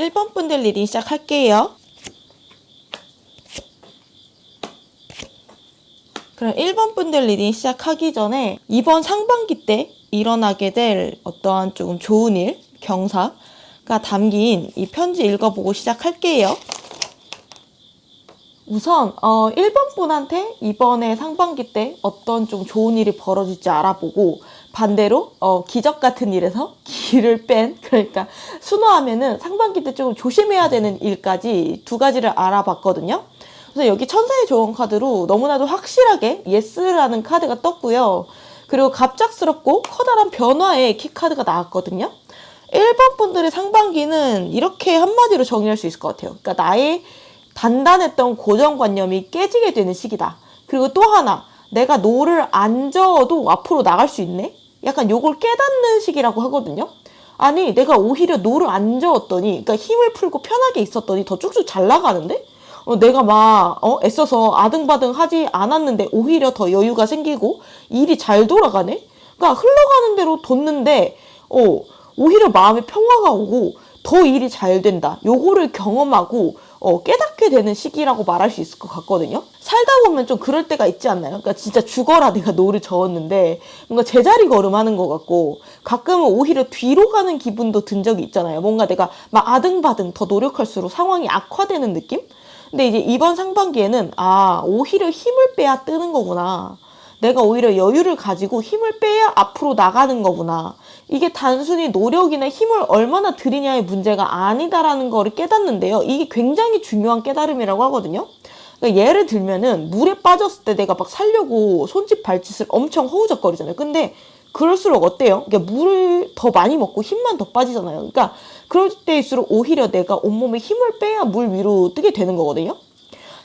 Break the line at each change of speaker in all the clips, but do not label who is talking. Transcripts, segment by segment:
1번 분들 리딩 시작할게요. 그럼 1번 분들 리딩 시작하기 전에 이번 상반기 때 일어나게 될 어떠한 조금 좋은 일, 경사가 담긴 이 편지 읽어보고 시작할게요. 우선 1번 분한테 이번에 상반기 때 어떤 좀 좋은 일이 벌어질지 알아보고, 반대로 기적 같은 일에서 기를 뺀, 그러니까 순화하면은 상반기 때 조금 조심해야 되는 일까지 두 가지를 알아봤거든요. 그래서 여기 천사의 조언 카드로 너무나도 확실하게 예스라는 카드가 떴고요. 그리고 갑작스럽고 커다란 변화의 키 카드가 나왔거든요. 1번 분들의 상반기는 이렇게 한마디로 정리할 수 있을 것 같아요. 그러니까 나의 단단했던 고정관념이 깨지게 되는 시기다. 그리고 또 하나, 내가 노를 안 저어도 앞으로 나갈 수 있네? 약간 요걸 깨닫는 시기라고 하거든요. 아니, 내가 오히려 노를 안 저었더니, 그러니까 힘을 풀고 편하게 있었더니 더 쭉쭉 잘 나가는데? 내가 막 애써서 아등바등 하지 않았는데 오히려 더 여유가 생기고 일이 잘 돌아가네? 그러니까 흘러가는 대로 뒀는데 오히려 마음에 평화가 오고 더 일이 잘 된다. 요거를 경험하고 깨닫게 되는 시기라고 말할 수 있을 것 같거든요. 살다 보면 좀 그럴 때가 있지 않나요? 그러니까 진짜 죽어라 내가 노를 저었는데 뭔가 제자리 걸음하는 것 같고, 가끔은 오히려 뒤로 가는 기분도 든 적이 있잖아요. 뭔가 내가 막 아등바등 더 노력할수록 상황이 악화되는 느낌? 근데 이제 이번 상반기에는 오히려 힘을 빼야 뜨는 거구나. 내가 오히려 여유를 가지고 힘을 빼야 앞으로 나가는 거구나. 이게 단순히 노력이나 힘을 얼마나 들이냐의 문제가 아니다라는 거를 깨닫는데요. 이게 굉장히 중요한 깨달음이라고 하거든요. 그러니까 예를 들면은 물에 빠졌을 때 내가 막 살려고 손짓 발짓을 엄청 허우적거리잖아요. 근데 그럴수록 어때요? 그러니까 물을 더 많이 먹고 힘만 더 빠지잖아요. 그러니까 그럴 때일수록 오히려 내가 온몸에 힘을 빼야 물 위로 뜨게 되는 거거든요.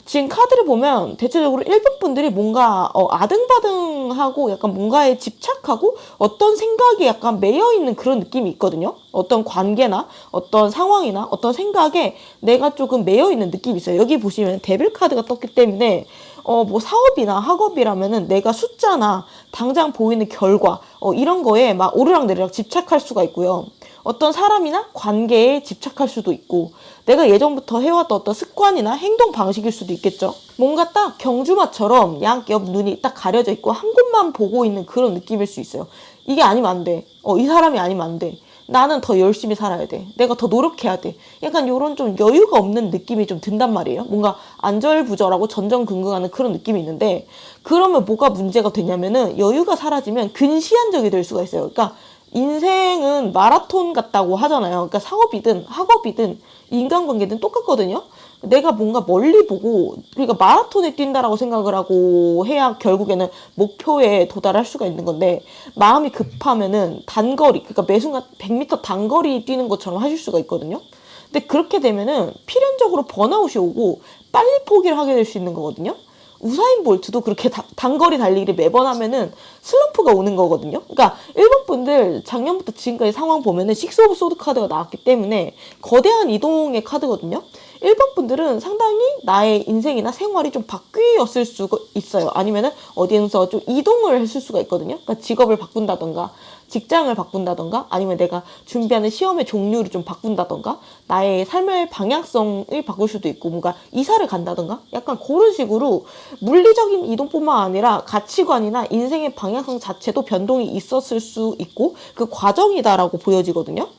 지금 카드를 보면 대체적으로 1번 분들이 뭔가 아등바등하고 약간 뭔가에 집착하고 어떤 생각에 약간 매여있는 그런 느낌이 있거든요. 어떤 관계나 어떤 상황이나 어떤 생각에 내가 조금 매여있는 느낌이 있어요. 여기 보시면 데빌 카드가 떴기 때문에 뭐 사업이나 학업이라면은 내가 숫자나 당장 보이는 결과 이런 거에 막 오르락내리락 집착할 수가 있고요. 어떤 사람이나 관계에 집착할 수도 있고, 내가 예전부터 해왔던 어떤 습관이나 행동 방식일 수도 있겠죠. 뭔가 딱 경주마처럼 양옆 눈이 딱 가려져 있고 한 곳만 보고 있는 그런 느낌일 수 있어요. 이게 아니면 안 돼. 이 사람이 아니면 안 돼. 나는 더 열심히 살아야 돼. 내가 더 노력해야 돼. 약간 이런 좀 여유가 없는 느낌이 좀 든단 말이에요. 뭔가 안절부절하고 전전긍긍하는 그런 느낌이 있는데, 그러면 뭐가 문제가 되냐면은 여유가 사라지면 근시안적이 될 수가 있어요. 그러니까 인생은 마라톤 같다고 하잖아요. 그러니까 사업이든 학업이든 인간관계든 똑같거든요. 내가 뭔가 멀리 보고, 그러니까 마라톤에 뛴다라고 생각을 하고 해야 결국에는 목표에 도달할 수가 있는 건데, 마음이 급하면은 단거리, 그러니까 매 순간 100m 단거리 뛰는 것처럼 하실 수가 있거든요. 근데 그렇게 되면은 필연적으로 번아웃이 오고 빨리 포기를 하게 될 수 있는 거거든요. 우사인 볼트도 그렇게 단거리 달리기를 매번 하면은 슬럼프가 오는 거거든요. 그러니까 1번 분들 작년부터 지금까지 상황 보면은 식스 오브 소드 카드가 나왔기 때문에 거대한 이동의 카드거든요. 1번 분들은 상당히 나의 인생이나 생활이 좀 바뀌었을 수가 있어요. 아니면은 어디에서 좀 이동을 했을 수가 있거든요. 그러니까 직업을 바꾼다던가 직장을 바꾼다던가 아니면 내가 준비하는 시험의 종류를 좀 바꾼다던가 나의 삶의 방향성을 바꿀 수도 있고 뭔가 이사를 간다던가 약간 그런 식으로 물리적인 이동뿐만 아니라 가치관이나 인생의 방향성 자체도 변동이 있었을 수 있고 그 과정이다라고 보여지거든요.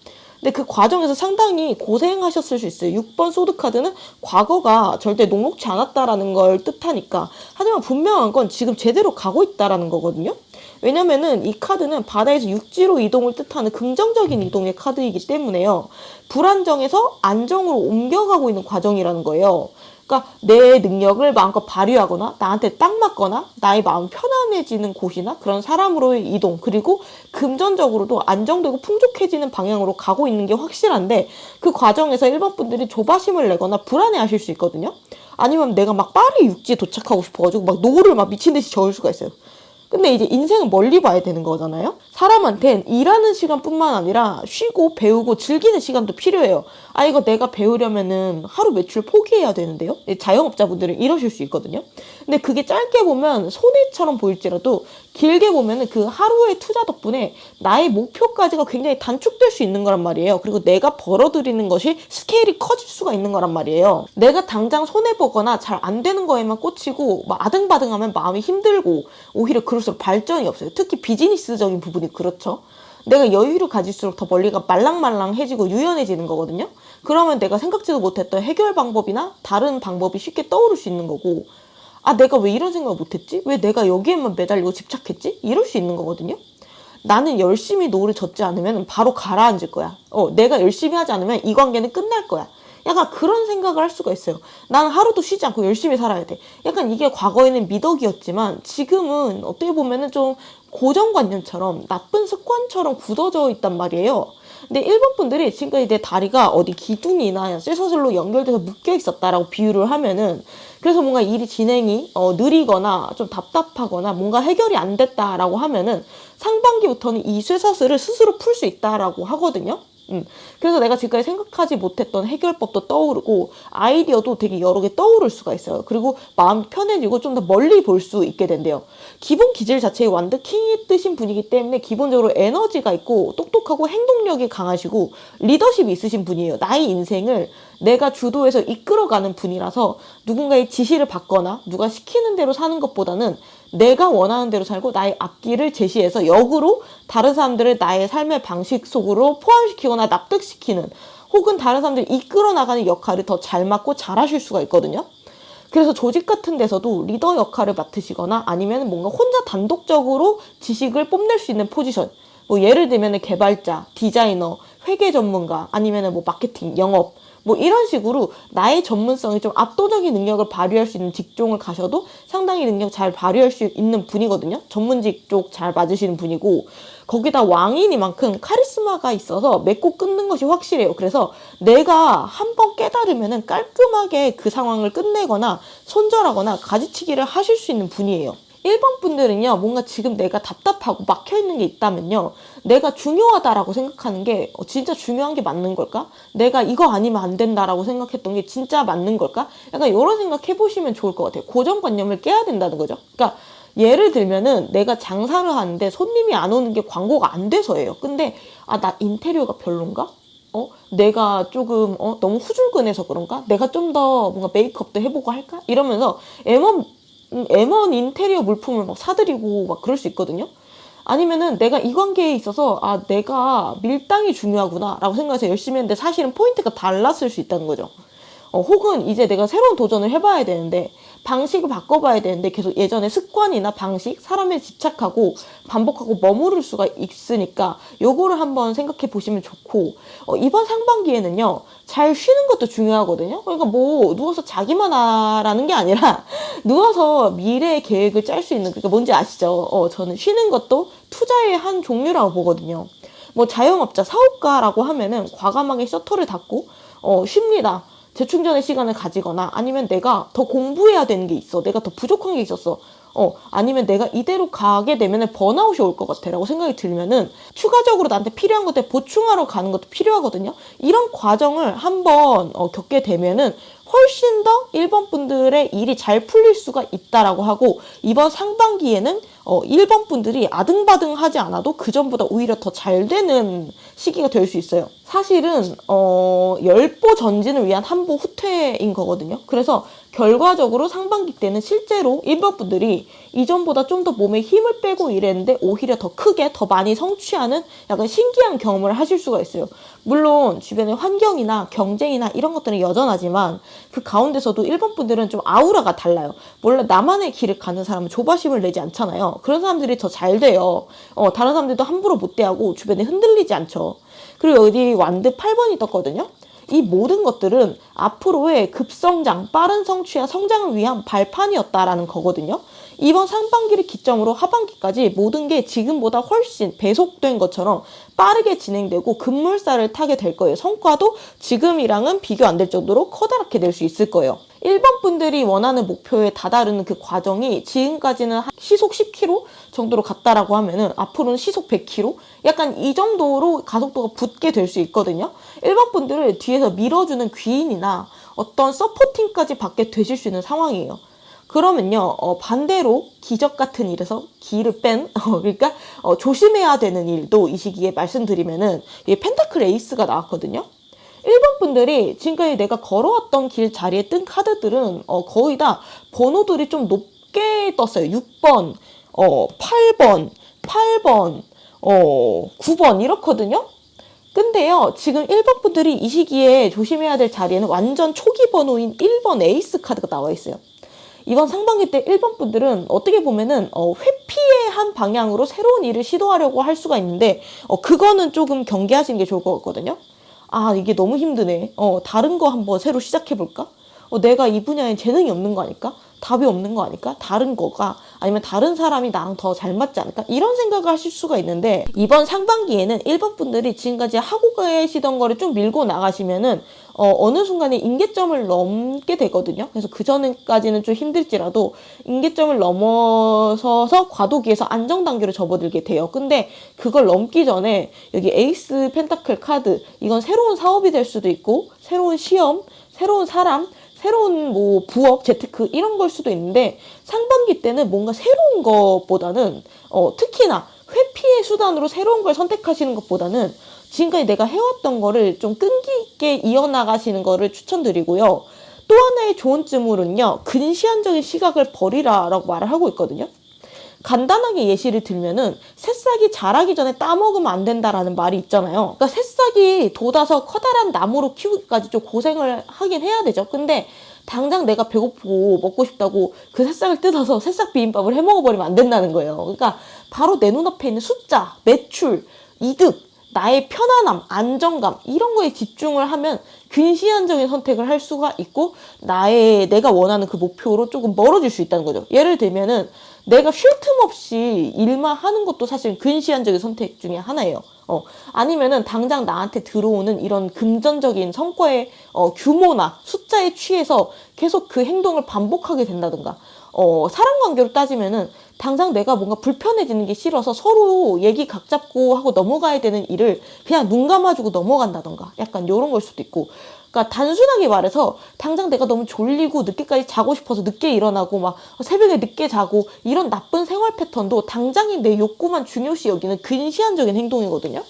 근데 그 과정에서 상당히 고생하셨을 수 있어요. 6번 소드카드는 과거가 절대 녹록지 않았다라는 걸 뜻하니까. 하지만 분명한 건 지금 제대로 가고 있다라는 거거든요. 왜냐면은 이 카드는 바다에서 육지로 이동을 뜻하는 긍정적인 이동의 카드이기 때문에요. 불안정에서 안정으로 옮겨가고 있는 과정이라는 거예요. 그러니까 내 능력을 마음껏 발휘하거나 나한테 딱 맞거나 나의 마음 편안해지는 곳이나 그런 사람으로의 이동, 그리고 금전적으로도 안정되고 풍족해지는 방향으로 가고 있는 게 확실한데, 그 과정에서 1번 분들이 조바심을 내거나 불안해하실 수 있거든요. 아니면 내가 막 빠르게 육지에 도착하고 싶어가지고 막 노를 막 미친 듯이 저을 수가 있어요. 근데 이제 인생은 멀리 봐야 되는 거잖아요. 사람한텐 일하는 시간뿐만 아니라 쉬고 배우고 즐기는 시간도 필요해요. 아, 이거 내가 배우려면은 하루 매출 포기해야 되는데요. 자영업자분들은 이러실 수 있거든요. 근데 그게 짧게 보면 손해처럼 보일지라도 길게 보면은 그 하루의 투자 덕분에 나의 목표까지가 굉장히 단축될 수 있는 거란 말이에요. 그리고 내가 벌어들이는 것이 스케일이 커질 수가 있는 거란 말이에요. 내가 당장 손해보거나 잘 안 되는 거에만 꽂히고 막 아등바등하면 마음이 힘들고 오히려 그럴수록 발전이 없어요. 특히 비즈니스적인 부분이 그렇죠. 내가 여유를 가질수록 더 멀리가 말랑말랑해지고 유연해지는 거거든요. 그러면 내가 생각지도 못했던 해결 방법이나 다른 방법이 쉽게 떠오를 수 있는 거고, 아, 내가 왜 이런 생각을 못했지? 왜 내가 여기에만 매달리고 집착했지? 이럴 수 있는 거거든요. 나는 열심히 노를 젓지 않으면 바로 가라앉을 거야. 내가 열심히 하지 않으면 이 관계는 끝날 거야. 약간 그런 생각을 할 수가 있어요. 난 하루도 쉬지 않고 열심히 살아야 돼. 약간 이게 과거에는 미덕이었지만 지금은 어떻게 보면은 좀 고정관념처럼 나쁜 습관처럼 굳어져 있단 말이에요. 근데 일본 분들이 지금까지 내 다리가 어디 기둥이나 쇠사슬로 연결돼서 묶여 있었다라고 비유를 하면은, 그래서 뭔가 일이 진행이 느리거나 좀 답답하거나 뭔가 해결이 안 됐다라고 하면은 상반기부터는 이 쇠사슬을 스스로 풀 수 있다라고 하거든요. 그래서 내가 지금까지 생각하지 못했던 해결법도 떠오르고 아이디어도 되게 여러 개 떠오를 수가 있어요. 그리고 마음이 편해지고 좀 더 멀리 볼 수 있게 된대요. 기본 기질 자체에 완득히 뜨신 분이기 때문에 기본적으로 에너지가 있고 똑똑하고 행동력이 강하시고 리더십이 있으신 분이에요. 나의 인생을 내가 주도해서 이끌어가는 분이라서 누군가의 지시를 받거나 누가 시키는 대로 사는 것보다는 내가 원하는 대로 살고 나의 앞길을 제시해서 역으로 다른 사람들을 나의 삶의 방식 속으로 포함시키거나 납득시키는, 혹은 다른 사람들을 이끌어 나가는 역할을 더 잘 맡고 잘 하실 수가 있거든요. 그래서 조직 같은 데서도 리더 역할을 맡으시거나 아니면 뭔가 혼자 단독적으로 지식을 뽐낼 수 있는 포지션, 뭐 예를 들면 개발자, 디자이너, 회계 전문가, 아니면 뭐 마케팅, 영업, 뭐 이런 식으로 나의 전문성이 좀 압도적인 능력을 발휘할 수 있는 직종을 가셔도 상당히 능력 잘 발휘할 수 있는 분이거든요. 전문직 쪽 잘 맞으시는 분이고, 거기다 왕이니만큼 카리스마가 있어서 맺고 끊는 것이 확실해요. 그래서 내가 한번 깨달으면 깔끔하게 그 상황을 끝내거나 손절하거나 가지치기를 하실 수 있는 분이에요. 일본 분들은요, 뭔가 지금 내가 답답하고 막혀있는 게 있다면요, 내가 중요하다라고 생각하는 게 진짜 중요한 게 맞는 걸까? 내가 이거 아니면 안 된다라고 생각했던 게 진짜 맞는 걸까? 약간 이런 생각 해보시면 좋을 것 같아요. 고정관념을 깨야 된다는 거죠. 그러니까 예를 들면은 내가 장사를 하는데 손님이 안 오는 게 광고가 안 돼서예요. 근데 나 인테리어가 별론가? 내가 조금 너무 후줄근해서 그런가? 내가 좀 더 뭔가 메이크업도 해보고 할까? 이러면서 M1 인테리어 물품을 막 사드리고 막 그럴 수 있거든요. 아니면은 내가 이 관계에 있어서 내가 밀당이 중요하구나 라고 생각해서 열심히 했는데 사실은 포인트가 달랐을 수 있다는 거죠. 혹은 이제 내가 새로운 도전을 해봐야 되는데 방식을 바꿔봐야 되는데 계속 예전의 습관이나 방식, 사람에 집착하고 반복하고 머무를 수가 있으니까 요거를 한번 생각해 보시면 좋고, 이번 상반기에는요, 잘 쉬는 것도 중요하거든요. 그러니까 뭐 누워서 자기만 하라는 게 아니라 누워서 미래의 계획을 짤 수 있는, 그러니까 뭔지 아시죠? 저는 쉬는 것도 투자의 한 종류라고 보거든요. 뭐 자영업자, 사업가라고 하면은 과감하게 셔터를 닫고 쉽니다. 재충전의 시간을 가지거나, 아니면 내가 더 공부해야 되는 게 있어, 내가 더 부족한 게 있었어, 아니면 내가 이대로 가게 되면 번아웃이 올 것 같아 라고 생각이 들면은 추가적으로 나한테 필요한 것들 보충하러 가는 것도 필요하거든요. 이런 과정을 한번 겪게 되면은 훨씬 더 일본 분들의 일이 잘 풀릴 수가 있다라고 하고, 이번 상반기에는 일본 분들이 아등바등하지 않아도 그 전보다 오히려 더 잘 되는 시기가 될 수 있어요. 사실은 열보 전진을 위한 한보 후퇴인 거거든요. 그래서 결과적으로 상반기 때는 실제로 일본 분들이 이전보다 좀 더 몸에 힘을 빼고 일했는데 오히려 더 크게 더 많이 성취하는 약간 신기한 경험을 하실 수가 있어요. 물론 주변의 환경이나 경쟁이나 이런 것들은 여전하지만 그 가운데서도 일본 분들은 좀 아우라가 달라요. 원래 나만의 길을 가는 사람은 조바심을 내지 않잖아요. 그런 사람들이 더 잘 돼요. 다른 사람들도 함부로 못 대하고 주변에 흔들리지 않죠. 그리고 여기 완드 8번이 떴거든요. 이 모든 것들은 앞으로의 급성장, 빠른 성취와 성장을 위한 발판이었다라는 거거든요. 이번 상반기를 기점으로 하반기까지 모든 게 지금보다 훨씬 배속된 것처럼 빠르게 진행되고 급물살을 타게 될 거예요. 성과도 지금이랑은 비교 안 될 정도로 커다랗게 낼 수 있을 거예요. 1번 분들이 원하는 목표에 다다르는 그 과정이 지금까지는 시속 10km 정도로 갔다라고 하면은 앞으로는 시속 100km? 약간 이 정도로 가속도가 붙게 될 수 있거든요. 1번 분들을 뒤에서 밀어주는 귀인이나 어떤 서포팅까지 받게 되실 수 있는 상황이에요. 그러면요, 반대로 기적 같은 일에서 기를 뺀, 그러니까 조심해야 되는 일도 이 시기에 말씀드리면은 이 펜타클 에이스가 나왔거든요. 1번 분들이 지금까지 내가 걸어왔던 길 자리에 뜬 카드들은 거의 다 번호들이 좀 높게 떴어요. 6번, 8번, 9번 이렇거든요. 근데요, 지금 1번 분들이 이 시기에 조심해야 될 자리에는 완전 초기 번호인 1번 에이스 카드가 나와 있어요. 이번 상반기 때 1번 분들은 어떻게 보면은 회피의 한 방향으로 새로운 일을 시도하려고 할 수가 있는데 그거는 조금 경계하시는 게 좋을 것 같거든요. 아, 이게 너무 힘드네. 다른 거 한번 새로 시작해볼까? 내가 이 분야에 재능이 없는 거 아닐까? 답이 없는 거 아닐까? 다른 거가 아니면 다른 사람이 나랑 더 잘 맞지 않을까? 이런 생각을 하실 수가 있는데 이번 상반기에는 1번 분들이 지금까지 하고 계시던 거를 좀 밀고 나가시면은 어느 순간에 임계점을 넘게 되거든요. 그래서 그 전까지는 좀 힘들지라도 임계점을 넘어서서 과도기에서 안정 단계로 접어들게 돼요. 근데 그걸 넘기 전에 여기 에이스 펜타클 카드, 이건 새로운 사업이 될 수도 있고 새로운 시험, 새로운 사람, 새로운 뭐 부업, 재테크 이런 걸 수도 있는데 상반기 때는 뭔가 새로운 것보다는 특히나 회피의 수단으로 새로운 걸 선택하시는 것보다는 지금까지 내가 해왔던 거를 좀 끈기 있게 이어나가시는 거를 추천드리고요. 또 하나의 좋은 쯤으로는요, 근시안적인 시각을 버리라 라고 말을 하고 있거든요. 간단하게 예시를 들면은 새싹이 자라기 전에 따먹으면 안 된다라는 말이 있잖아요. 그러니까 새싹이 돋아서 커다란 나무로 키우기까지 좀 고생을 하긴 해야 되죠. 근데 당장 내가 배고프고 먹고 싶다고 그 새싹을 뜯어서 새싹 비빔밥을 해 먹어버리면 안 된다는 거예요. 그러니까 바로 내 눈앞에 있는 숫자, 매출, 이득, 나의 편안함, 안정감 이런 거에 집중을 하면 근시안적인 선택을 할 수가 있고 내가 원하는 그 목표로 조금 멀어질 수 있다는 거죠. 예를 들면은 내가 쉴 틈 없이 일만 하는 것도 사실 근시안적인 선택 중에 하나예요. 아니면은 당장 나한테 들어오는 이런 금전적인 성과의 규모나 숫자에 취해서 계속 그 행동을 반복하게 된다든가 사람 관계로 따지면은 당장 내가 뭔가 불편해지는 게 싫어서 서로 얘기 각 잡고 하고 넘어가야 되는 일을 그냥 눈 감아주고 넘어간다던가 약간 이런 걸 수도 있고, 그러니까 단순하게 말해서 당장 내가 너무 졸리고 늦게까지 자고 싶어서 늦게 일어나고 막 새벽에 늦게 자고 이런 나쁜 생활 패턴도 당장의 내 욕구만 중요시 여기는 근시안적인 행동이거든요.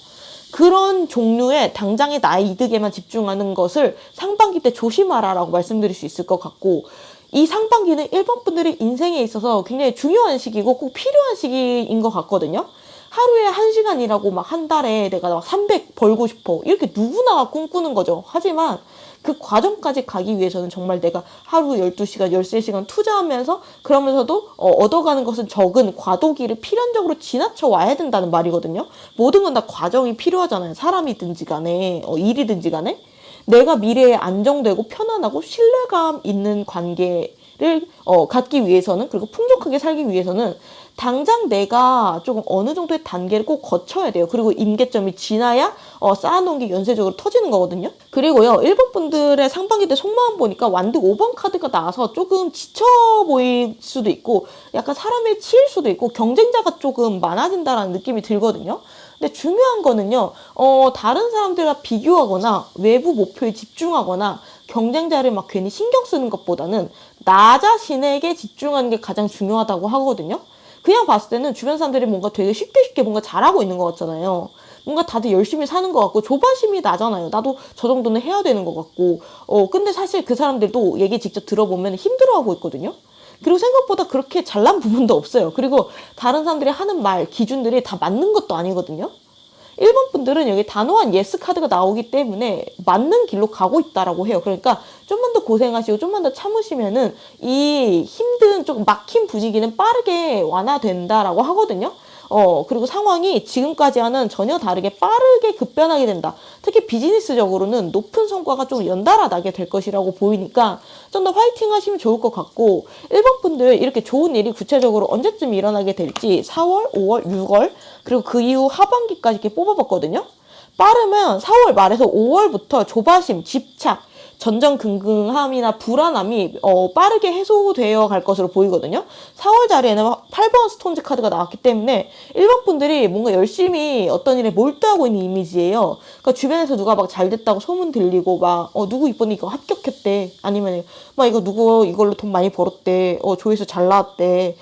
그런 종류의 당장의 나의 이득에만 집중하는 것을 상반기 때 조심하라라고 말씀드릴 수 있을 것 같고, 이 상반기는 1번 분들의 인생에 있어서 굉장히 중요한 시기고 꼭 필요한 시기인 것 같거든요. 하루에 1시간 일하고 막 한 달에 내가 막 300 벌고 싶어. 이렇게 누구나 꿈꾸는 거죠. 하지만 그 과정까지 가기 위해서는 정말 내가 하루 12시간, 13시간 투자하면서 그러면서도 얻어가는 것은 적은 과도기를 필연적으로 지나쳐 와야 된다는 말이거든요. 모든 건 다 과정이 필요하잖아요. 사람이든지 간에, 일이든지 간에. 내가 미래에 안정되고 편안하고 신뢰감 있는 관계를 갖기 위해서는, 그리고 풍족하게 살기 위해서는 당장 내가 조금 어느 정도의 단계를 꼭 거쳐야 돼요. 그리고 임계점이 지나야 쌓아놓은 게 연쇄적으로 터지는 거거든요. 그리고요, 1번 분들의 상반기 때 속마음 보니까 완득 5번 카드가 나와서 조금 지쳐 보일 수도 있고 약간 사람에 치일 수도 있고 경쟁자가 조금 많아진다라는 느낌이 들거든요. 근데 중요한 거는요, 다른 사람들과 비교하거나 외부 목표에 집중하거나 경쟁자를 막 괜히 신경 쓰는 것보다는 나 자신에게 집중하는 게 가장 중요하다고 하거든요. 그냥 봤을 때는 주변 사람들이 뭔가 되게 쉽게 뭔가 잘하고 있는 것 같잖아요. 뭔가 다들 열심히 사는 것 같고 조바심이 나잖아요. 나도 저 정도는 해야 되는 것 같고. 근데 사실 그 사람들도 얘기 직접 들어보면 힘들어하고 있거든요. 그리고 생각보다 그렇게 잘난 부분도 없어요. 그리고 다른 사람들이 하는 말, 기준들이 다 맞는 것도 아니거든요. 1번 분들은 여기 단호한 예스 카드가 나오기 때문에 맞는 길로 가고 있다라고 해요. 그러니까 좀만 더 고생하시고 좀만 더 참으시면은 이 힘든 조금 막힌 분위기는 빠르게 완화된다라고 하거든요. 그리고 상황이 지금까지와는 전혀 다르게 빠르게 급변하게 된다. 특히 비즈니스적으로는 높은 성과가 좀 연달아 나게 될 것이라고 보이니까 좀 더 화이팅 하시면 좋을 것 같고, 1번 분들 이렇게 좋은 일이 구체적으로 언제쯤 일어나게 될지 4월, 5월, 6월, 그리고 그 이후 하반기까지 이렇게 뽑아봤거든요. 빠르면 4월 말에서 5월부터 조바심, 집착, 전전긍긍함이나 불안함이 빠르게 해소되어 갈 것으로 보이거든요. 4월 자리에는 8번 스톤즈 카드가 나왔기 때문에 1번 분들이 뭔가 열심히 어떤 일에 몰두하고 있는 이미지예요. 그러니까 주변에서 누가 막 잘 됐다고 소문 들리고 막 누구 이번에 이거 합격했대, 아니면 막 이거 누구 이걸로 돈 많이 벌었대, 조회수 잘 나왔대,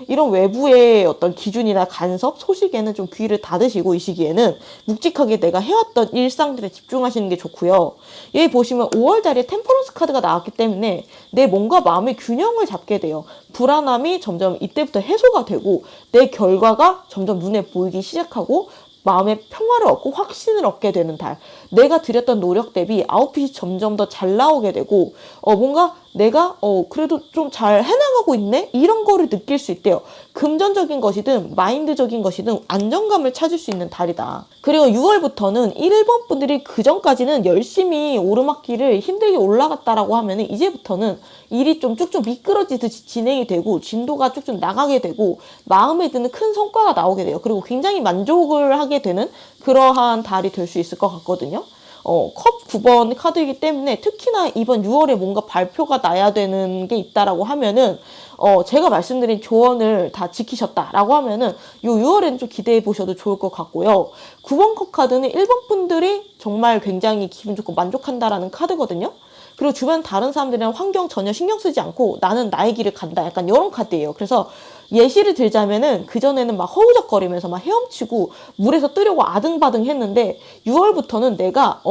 이런 외부의 어떤 기준이나 간섭 소식에는 좀 귀를 닫으시고, 이 시기에는 묵직하게 내가 해왔던 일상들에 집중하시는 게 좋고요. 여기 보시면 5월 자리에 템퍼런스 카드가 나왔기 때문에 내 몸과 마음의 균형을 잡게 돼요. 불안함이 점점 이때부터 해소가 되고 내 결과가 점점 눈에 보이기 시작하고 마음의 평화를 얻고 확신을 얻게 되는 달. 내가 들였던 노력 대비 아웃핏이 점점 더 잘 나오게 되고 뭔가 내가 그래도 좀 잘 해나가고 있네? 이런 거를 느낄 수 있대요. 금전적인 것이든 마인드적인 것이든 안정감을 찾을 수 있는 달이다. 그리고 6월부터는 1번 분들이 그전까지는 열심히 오르막길을 힘들게 올라갔다라고 하면은 이제부터는 일이 좀 쭉쭉 미끄러지듯이 진행이 되고 진도가 쭉쭉 나가게 되고 마음에 드는 큰 성과가 나오게 돼요. 그리고 굉장히 만족을 하게 되는 그러한 달이 될 수 있을 것 같거든요. 컵 9번 카드이기 때문에 특히나 이번 6월에 뭔가 발표가 나야 되는 게 있다라고 하면은 제가 말씀드린 조언을 다 지키셨다라고 하면은 요 6월에는 좀 기대해 보셔도 좋을 것 같고요. 9번 컵 카드는 1번 분들이 정말 굉장히 기분 좋고 만족한다라는 카드거든요. 그리고 주변 다른 사람들이랑 환경 전혀 신경 쓰지 않고 나는 나의 길을 간다, 약간 이런 카드예요. 그래서 예시를 들자면은 그전에는 막 허우적거리면서 막 헤엄치고 물에서 뜨려고 아등바등 했는데 6월부터는 내가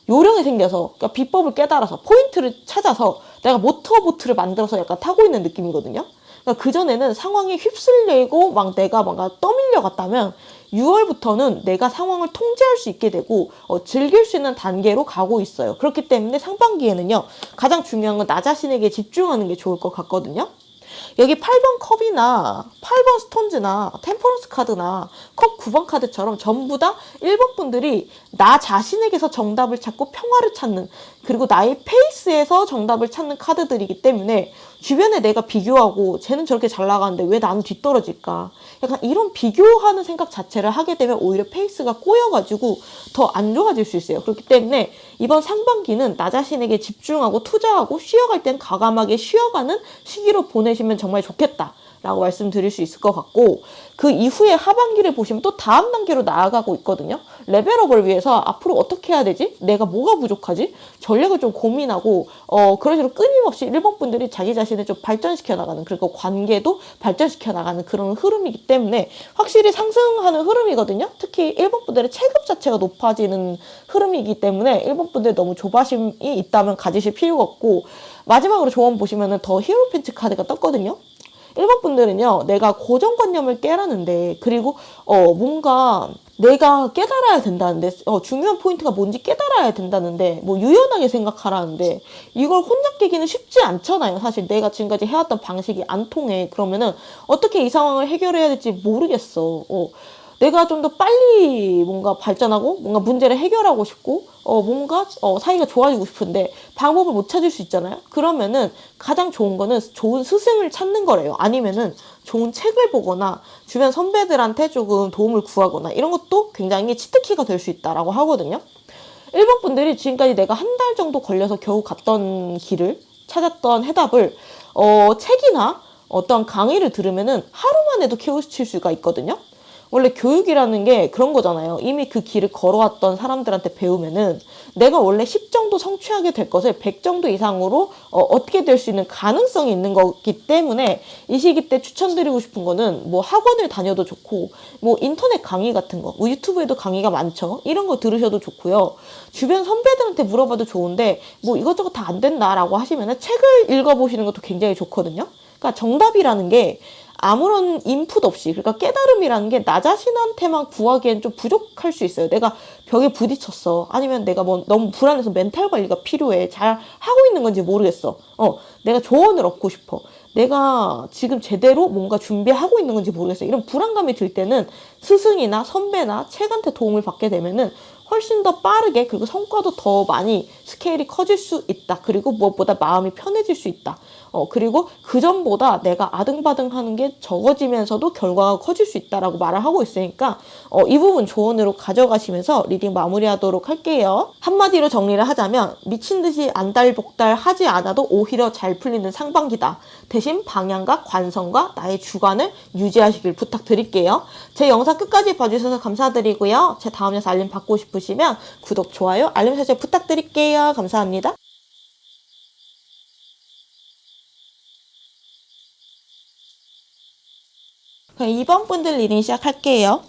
요령이 생겨서, 그러니까 비법을 깨달아서 포인트를 찾아서 내가 모터보트를 만들어서 약간 타고 있는 느낌이거든요. 그러니까 그전에는 상황에 휩쓸리고 막 내가 뭔가 떠밀려 갔다면 6월부터는 내가 상황을 통제할 수 있게 되고 즐길 수 있는 단계로 가고 있어요. 그렇기 때문에 상반기에는요, 가장 중요한 건 나 자신에게 집중하는 게 좋을 것 같거든요. 여기 8번 컵이나 8번 스톤즈나 템퍼런스 카드나 컵 9번 카드처럼 전부 다 1번 분들이 나 자신에게서 정답을 찾고 평화를 찾는, 그리고 나의 페이스에서 정답을 찾는 카드들이기 때문에 주변에 내가 비교하고 쟤는 저렇게 잘 나가는데 왜 나는 뒤떨어질까, 약간 이런 비교하는 생각 자체를 하게 되면 오히려 페이스가 꼬여가지고 더 안 좋아질 수 있어요. 그렇기 때문에 이번 상반기는 나 자신에게 집중하고 투자하고 쉬어갈 땐 과감하게 쉬어가는 시기로 보내시면 정말 좋겠다 라고 말씀드릴 수 있을 것 같고, 그 이후에 하반기를 보시면 또 다음 단계로 나아가고 있거든요. 레벨업을 위해서 앞으로 어떻게 해야 되지? 내가 뭐가 부족하지? 전략을 좀 고민하고 그런 식으로 끊임없이 1번 분들이 자기 자신을 좀 발전시켜 나가는, 그리고 관계도 발전시켜 나가는 그런 흐름이기 때문에 확실히 상승하는 흐름이거든요. 특히 1번 분들의 체급 자체가 높아지는 흐름이기 때문에 1번 분들 너무 조바심이 있다면 가지실 필요가 없고, 마지막으로 조언 보시면은 더 히어로팬츠 카드가 떴거든요. 1번 분들은요, 내가 고정관념을 깨라는데, 그리고 뭔가 내가 깨달아야 된다는데, 중요한 포인트가 뭔지 깨달아야 된다는데, 뭐 유연하게 생각하라는데, 이걸 혼자 깨기는 쉽지 않잖아요. 사실 내가 지금까지 해왔던 방식이 안 통해. 그러면은 어떻게 이 상황을 해결해야 될지 모르겠어. 내가 좀 더 빨리 뭔가 발전하고 뭔가 문제를 해결하고 싶고 뭔가 사이가 좋아지고 싶은데 방법을 못 찾을 수 있잖아요. 그러면은 가장 좋은 거는 좋은 스승을 찾는 거래요. 아니면은 좋은 책을 보거나 주변 선배들한테 조금 도움을 구하거나 이런 것도 굉장히 치트키가 될 수 있다라고 하거든요. 1번 분들이 지금까지 내가 한 달 정도 걸려서 겨우 갔던 길을 찾았던 해답을 책이나 어떤 강의를 들으면은 하루만 해도 키우실 수가 있거든요. 원래 교육이라는 게 그런 거잖아요. 이미 그 길을 걸어왔던 사람들한테 배우면은 내가 원래 10 정도 성취하게 될 것을 100 정도 이상으로 얻게 될 수 있는 가능성이 있는 거기 때문에 이 시기 때 추천드리고 싶은 거는 뭐 학원을 다녀도 좋고, 뭐 인터넷 강의 같은 거, 뭐 유튜브에도 강의가 많죠. 이런 거 들으셔도 좋고요. 주변 선배들한테 물어봐도 좋은데 뭐 이것저것 다 안 된다라고 하시면은 책을 읽어보시는 것도 굉장히 좋거든요. 그러니까 정답이라는 게 아무런 인풋 없이, 그러니까 깨달음이라는 게 나 자신한테만 구하기엔 좀 부족할 수 있어요. 내가 벽에 부딪혔어. 아니면 내가 뭐 너무 불안해서 멘탈 관리가 필요해. 잘 하고 있는 건지 모르겠어. 내가 조언을 얻고 싶어. 내가 지금 제대로 뭔가 준비하고 있는 건지 모르겠어요. 이런 불안감이 들 때는 스승이나 선배나 책한테 도움을 받게 되면은 훨씬 더 빠르게, 그리고 성과도 더 많이 스케일이 커질 수 있다. 그리고 무엇보다 마음이 편해질 수 있다. 그리고 그전보다 내가 아등바등 하는 게 적어지면서도 결과가 커질 수 있다라고 말을 하고 있으니까 이 부분 조언으로 가져가시면서 리딩 마무리하도록 할게요. 한마디로 정리를 하자면 미친 듯이 안달복달 하지 않아도 오히려 잘 풀리는 상반기다. 대신 방향과 관성과 나의 주관을 유지하시길 부탁드릴게요. 제 영상 끝까지 봐주셔서 감사드리고요. 제 다음 영상 알림 받고 싶으시면 구독, 좋아요, 알림 설정 부탁드릴게요. 감사합니다. 그럼 2번 분들 리딩 시작할게요.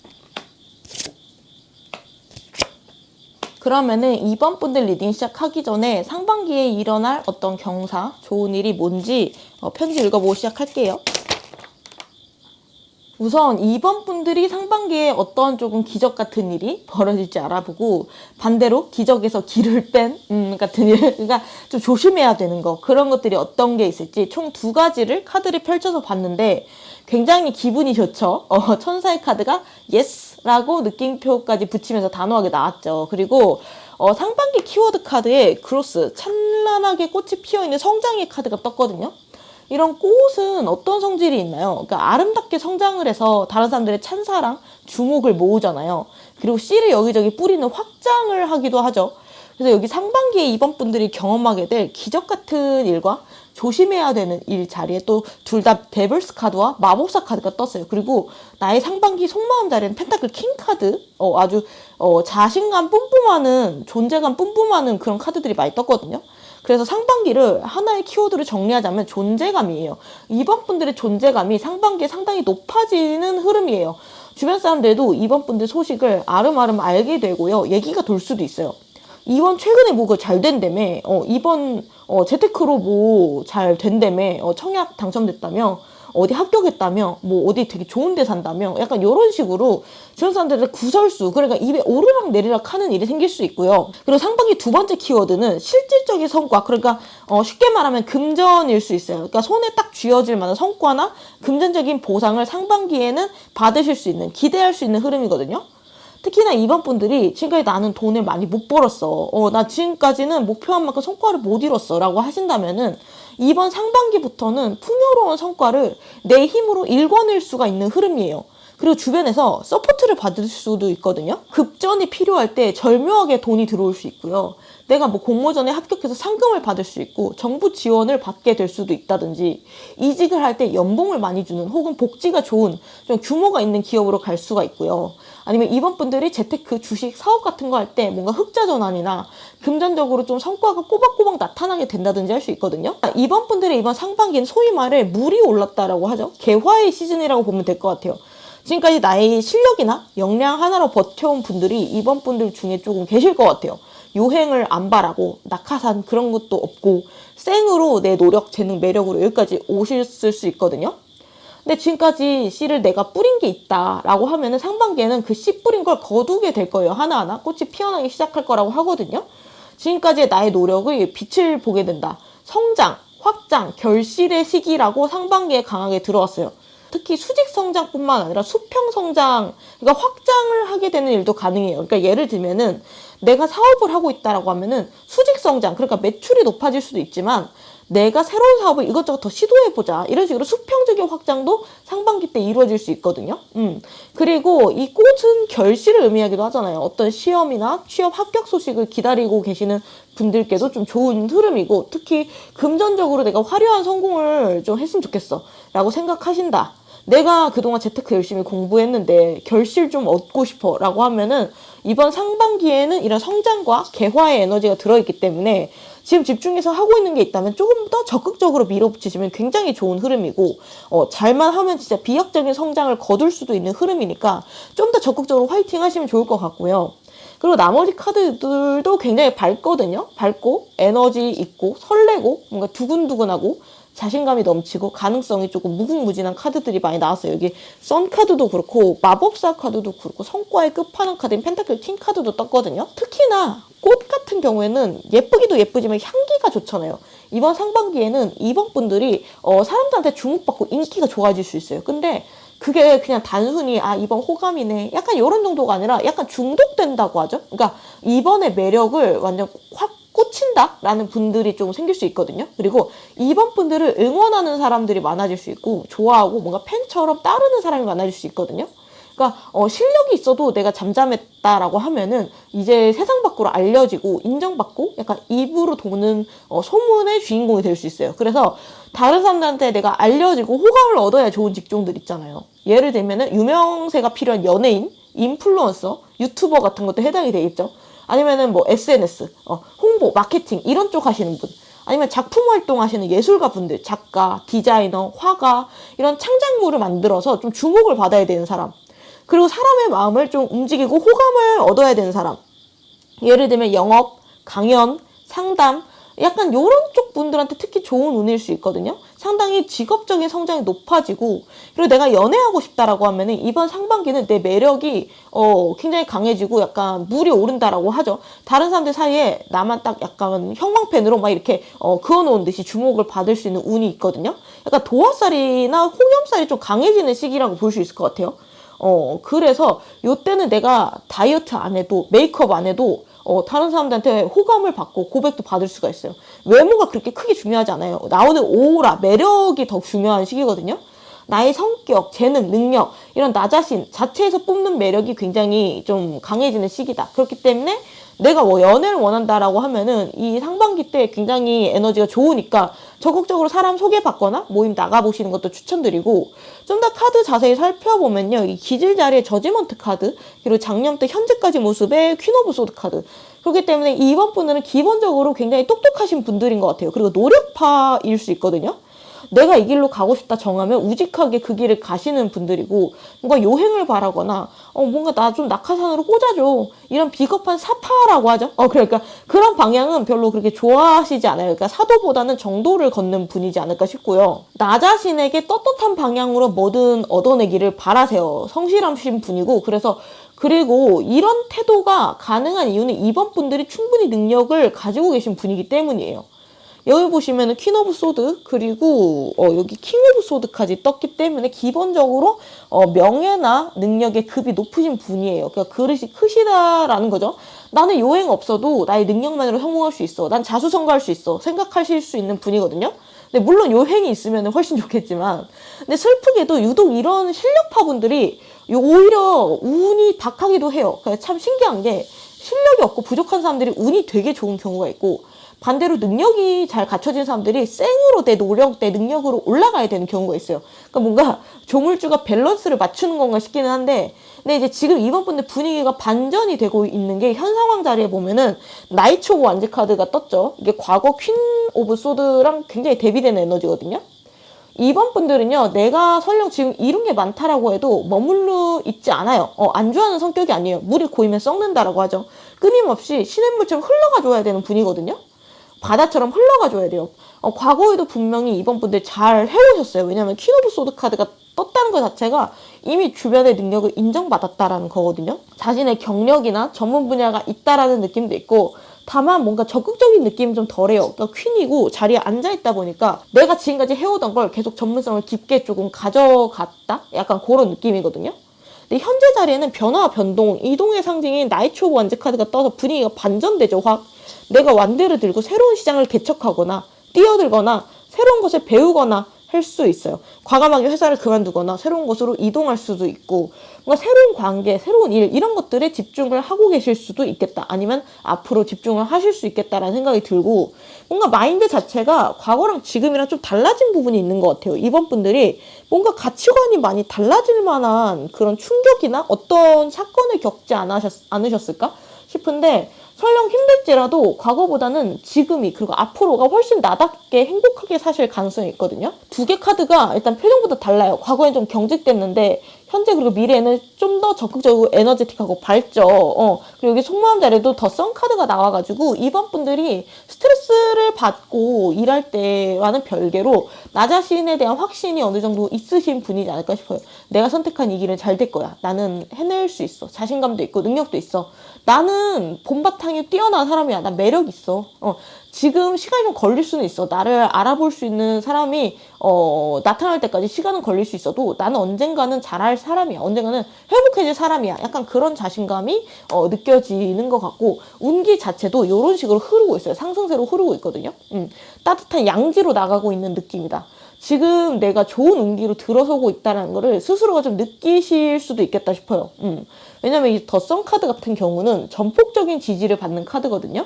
그러면은 2번 분들 리딩 시작하기 전에 상반기에 일어날 어떤 경사, 좋은 일이 뭔지 편지 읽어보고 시작할게요. 우선 2번 분들이 상반기에 어떤 조금 기적 같은 일이 벌어질지 알아보고, 반대로 기적에서 기를 뺀 같은 일, 그러니까 좀 조심해야 되는 거, 그런 것들이 어떤 게 있을지 총 2가지를 카드를 펼쳐서 봤는데 굉장히 기분이 좋죠. 천사의 카드가 예스라고 느낌표까지 붙이면서 단호하게 나왔죠. 그리고 상반기 키워드 카드에 그로스, 찬란하게 꽃이 피어있는 성장의 카드가 떴거든요. 이런 꽃은 어떤 성질이 있나요? 그러니까 아름답게 성장을 해서 다른 사람들의 찬사랑 주목을 모으잖아요. 그리고 씨를 여기저기 뿌리는 확장을 하기도 하죠. 그래서 여기 상반기에 이번 분들이 경험하게 될 기적 같은 일과 조심해야 되는 일 자리에 또 둘 다 데블스 카드와 마법사 카드가 떴어요. 그리고 나의 상반기 속마음 자리에는 펜타클 킹 카드, 아주 자신감 뿜뿜하는, 존재감 뿜뿜하는 그런 카드들이 많이 떴거든요. 그래서 상반기를 하나의 키워드로 정리하자면 존재감이에요. 이번 분들의 존재감이 상반기에 상당히 높아지는 흐름이에요. 주변 사람들도 이번 분들 소식을 아름아름 알게 되고요. 얘기가 돌 수도 있어요. 이번 최근에 뭐가 잘 된다며, 이번 재테크로 뭐 잘 된다며, 청약 당첨됐다며, 어디 합격했다며, 뭐 어디 되게 좋은 데 산다며, 약간 이런 식으로 주변 사람들의 구설수, 그러니까 입에 오르락 내리락 하는 일이 생길 수 있고요. 그리고 상반기 2번째 키워드는 실질적인 성과, 그러니까 쉽게 말하면 금전일 수 있어요. 그러니까 손에 딱 쥐어질 만한 성과나 금전적인 보상을 상반기에는 받으실 수 있는, 기대할 수 있는 흐름이거든요. 특히나 이번 분들이 지금까지 나는 돈을 많이 못 벌었어, 나 지금까지는 목표한 만큼 성과를 못 이뤘어 라고 하신다면은 이번 상반기부터는 풍요로운 성과를 내 힘으로 일궈낼 수가 있는 흐름이에요. 그리고 주변에서 서포트를 받을 수도 있거든요. 급전이 필요할 때 절묘하게 돈이 들어올 수 있고요. 내가 뭐 공모전에 합격해서 상금을 받을 수 있고 정부 지원을 받게 될 수도 있다든지, 이직을 할 때 연봉을 많이 주는, 혹은 복지가 좋은 좀 규모가 있는 기업으로 갈 수가 있고요. 아니면 이번 분들이 재테크, 주식, 사업 같은 거 할 때 뭔가 흑자 전환이나 금전적으로 좀 성과가 꼬박꼬박 나타나게 된다든지 할 수 있거든요. 이번 분들의 이번 상반기는 소위 말해 물이 올랐다라고 하죠. 개화의 시즌이라고 보면 될 것 같아요. 지금까지 나의 실력이나 역량 하나로 버텨온 분들이 이번 분들 중에 조금 계실 것 같아요. 요행을 안 바라고 낙하산 그런 것도 없고 생으로 내 노력, 재능, 매력으로 여기까지 오셨을 수 있거든요. 근데 지금까지 씨를 내가 뿌린 게 있다라고 하면은 상반기에는 그 씨 뿌린 걸 거두게 될 거예요. 하나하나 꽃이 피어나기 시작할 거라고 하거든요. 지금까지의 나의 노력의 빛을 보게 된다. 성장, 확장, 결실의 시기라고 상반기에 강하게 들어왔어요. 특히 수직 성장뿐만 아니라 수평 성장, 그러니까 확장을 하게 되는 일도 가능해요. 그러니까 예를 들면은 내가 사업을 하고 있다라고 하면은 수직 성장, 그러니까 매출이 높아질 수도 있지만 내가 새로운 사업을 이것저것 더 시도해보자, 이런 식으로 수평적인 확장도 상반기 때 이루어질 수 있거든요. 그리고 이 꽃은 결실을 의미하기도 하잖아요. 어떤 시험이나 취업 합격 소식을 기다리고 계시는 분들께도 좀 좋은 흐름이고, 특히 금전적으로 내가 화려한 성공을 좀 했으면 좋겠어 라고 생각하신다, 내가 그동안 재테크 열심히 공부했는데 결실 좀 얻고 싶어 라고 하면은 이번 상반기에는 이런 성장과 개화의 에너지가 들어있기 때문에 지금 집중해서 하고 있는 게 있다면 조금 더 적극적으로 밀어붙이시면 굉장히 좋은 흐름이고, 잘만 하면 진짜 비약적인 성장을 거둘 수도 있는 흐름이니까 좀 더 적극적으로 화이팅 하시면 좋을 것 같고요. 그리고 나머지 카드들도 굉장히 밝거든요. 밝고 에너지 있고 설레고 뭔가 두근두근하고 자신감이 넘치고 가능성이 조금 무궁무진한 카드들이 많이 나왔어요. 여기 선 카드도 그렇고 마법사 카드도 그렇고 성과의 끝판왕 카드인 펜타클 킹 카드도 떴거든요. 특히나 꽃 같은 경우에는 예쁘기도 예쁘지만 향기가 좋잖아요. 이번 상반기에는 이번 분들이 사람들한테 주목받고 인기가 좋아질 수 있어요. 근데 그게 그냥 단순히 이번 호감이네 약간 이런 정도가 아니라 약간 중독된다고 하죠. 그러니까 이번의 매력을 완전 확 꽂힌다라는 분들이 좀 생길 수 있거든요. 그리고 이번 분들을 응원하는 사람들이 많아질 수 있고 좋아하고 뭔가 팬처럼 따르는 사람이 많아질 수 있거든요. 그러니까 실력이 있어도 내가 잠잠했다라고 하면은 이제 세상 밖으로 알려지고 인정받고 약간 입으로 도는 소문의 주인공이 될 수 있어요. 그래서 다른 사람들한테 내가 알려지고 호감을 얻어야 좋은 직종들 있잖아요. 예를 들면은 유명세가 필요한 연예인, 인플루언서, 유튜버 같은 것도 해당이 되겠죠. 아니면은 뭐 SNS, 홍보, 마케팅 이런 쪽 하시는 분. 아니면 작품 활동하시는 예술가 분들, 작가, 디자이너, 화가 이런 창작물을 만들어서 좀 주목을 받아야 되는 사람. 그리고 사람의 마음을 좀 움직이고 호감을 얻어야 되는 사람. 예를 들면 영업, 강연, 상담 약간 요런 쪽 분들한테 특히 좋은 운일 수 있거든요. 상당히 직업적인 성장이 높아지고 그리고 내가 연애하고 싶다라고 하면은 이번 상반기는 내 매력이 굉장히 강해지고 약간 물이 오른다라고 하죠. 다른 사람들 사이에 나만 딱 약간 형광펜으로 막 이렇게 그어놓은 듯이 주목을 받을 수 있는 운이 있거든요. 약간 도화살이나 홍염살이 좀 강해지는 시기라고 볼 수 있을 것 같아요. 그래서 요때는 내가 다이어트 안 해도 메이크업 안 해도 다른 사람들한테 호감을 받고 고백도 받을 수가 있어요. 외모가 그렇게 크게 중요하지 않아요. 나오는 오라, 매력이 더 중요한 시기거든요. 나의 성격, 재능, 능력 이런 나 자신 자체에서 뽑는 매력이 굉장히 좀 강해지는 시기다. 그렇기 때문에 내가 뭐 연애를 원한다라고 하면은 이 상반기 때 굉장히 에너지가 좋으니까 적극적으로 사람 소개받거나 모임 나가보시는 것도 추천드리고 좀 더 카드 자세히 살펴보면요. 이 기질 자리의 저지먼트 카드 그리고 작년부터 현재까지 모습의 퀸 오브 소드 카드 그렇기 때문에 이번 분들은 기본적으로 굉장히 똑똑하신 분들인 것 같아요. 그리고 노력파일 수 있거든요. 내가 이 길로 가고 싶다 정하면 우직하게 그 길을 가시는 분들이고 뭔가 요행을 바라거나 뭔가 나 좀 낙하산으로 꽂아줘 이런 비겁한 사파라고 하죠. 그러니까 그런 방향은 별로 그렇게 좋아하시지 않아요. 그러니까 사도보다는 정도를 걷는 분이지 않을까 싶고요. 나 자신에게 떳떳한 방향으로 뭐든 얻어내기를 바라세요. 성실하신 분이고 그리고 이런 태도가 가능한 이유는 이번 분들이 충분히 능력을 가지고 계신 분이기 때문이에요. 여기 보시면은 퀸 오브 소드 그리고 여기 킹 오브 소드까지 떴기 때문에 기본적으로 명예나 능력의 급이 높으신 분이에요. 그러니까 그릇이 크시다라는 거죠. 나는 요행 없어도 나의 능력만으로 성공할 수 있어. 난 자수성가할 수 있어. 생각하실 수 있는 분이거든요. 근데 물론 요행이 있으면 훨씬 좋겠지만 근데 슬프게도 유독 이런 실력파 분들이 오히려 운이 박하기도 해요. 그러니까 참 신기한 게 실력이 없고 부족한 사람들이 운이 되게 좋은 경우가 있고 반대로 능력이 잘 갖춰진 사람들이 생으로 내 노력, 내 능력으로 올라가야 되는 경우가 있어요. 그러니까 뭔가 조물주가 밸런스를 맞추는 건가 싶기는 한데 근데 이제 지금 이번 분들 분위기가 반전이 되고 있는 게 현 상황 자리에 보면은 나이츠 오브 완즈 카드가 떴죠. 이게 과거 퀸 오브 소드랑 굉장히 대비되는 에너지거든요. 이번 분들은요, 내가 설령 지금 이룬 게 많다라고 해도 머물러 있지 않아요. 안 좋아하는 성격이 아니에요. 물이 고이면 썩는다라고 하죠. 끊임없이 시냇물처럼 흘러가줘야 되는 분이거든요. 바다처럼 흘러가줘야 돼요. 과거에도 분명히 이번 분들 잘 해오셨어요. 왜냐면 퀸 오브 소드 카드가 떴다는 것 자체가 이미 주변의 능력을 인정받았다라는 거거든요. 자신의 경력이나 전문 분야가 있다라는 느낌도 있고 다만 뭔가 적극적인 느낌이 좀 덜해요. 그러니까 퀸이고 자리에 앉아있다 보니까 내가 지금까지 해오던 걸 계속 전문성을 깊게 조금 가져갔다? 약간 그런 느낌이거든요. 근데 현재 자리에는 변화와 변동, 이동의 상징인 나이츠 오브 완즈 카드가 떠서 분위기가 반전되죠. 확 내가 완대를 들고 새로운 시장을 개척하거나 뛰어들거나 새로운 것을 배우거나 할 수 있어요. 과감하게 회사를 그만두거나 새로운 곳으로 이동할 수도 있고 뭔가 새로운 관계, 새로운 일 이런 것들에 집중을 하고 계실 수도 있겠다. 아니면 앞으로 집중을 하실 수 있겠다라는 생각이 들고 뭔가 마인드 자체가 과거랑 지금이랑 좀 달라진 부분이 있는 것 같아요. 이번 분들이 뭔가 가치관이 많이 달라질 만한 그런 충격이나 어떤 사건을 겪지 않으셨을까 싶은데 설령 힘들지라도 과거보다는 지금이 그리고 앞으로가 훨씬 나답게 행복하게 사실 가능성이 있거든요. 두 개 카드가 일단 표정부터 달라요. 과거엔 좀 경직됐는데 현재 그리고 미래에는 좀 더 적극적이고 에너제틱하고 밝죠. 그리고 여기 속마음 자리에도 더 선 카드가 나와가지고 이번 분들이 스트레스를 받고 일할 때와는 별개로 나 자신에 대한 확신이 어느 정도 있으신 분이지 않을까 싶어요. 내가 선택한 이 길은 잘 될 거야. 나는 해낼 수 있어. 자신감도 있고 능력도 있어. 나는 본바탕이 뛰어난 사람이야. 난 매력 있어. 지금 시간이 좀 걸릴 수는 있어. 나를 알아볼 수 있는 사람이 나타날 때까지 시간은 걸릴 수 있어도 나는 언젠가는 잘할 사람이야. 언젠가는 회복해질 사람이야. 약간 그런 자신감이 느껴지는 것 같고 운기 자체도 이런 식으로 흐르고 있어요. 상승세로 흐르고 있거든요. 따뜻한 양지로 나가고 있는 느낌이다. 지금 내가 좋은 운기로 들어서고 있다는 거를 스스로가 좀 느끼실 수도 있겠다 싶어요. 왜냐면 이 더 선 카드 같은 경우는 전폭적인 지지를 받는 카드거든요.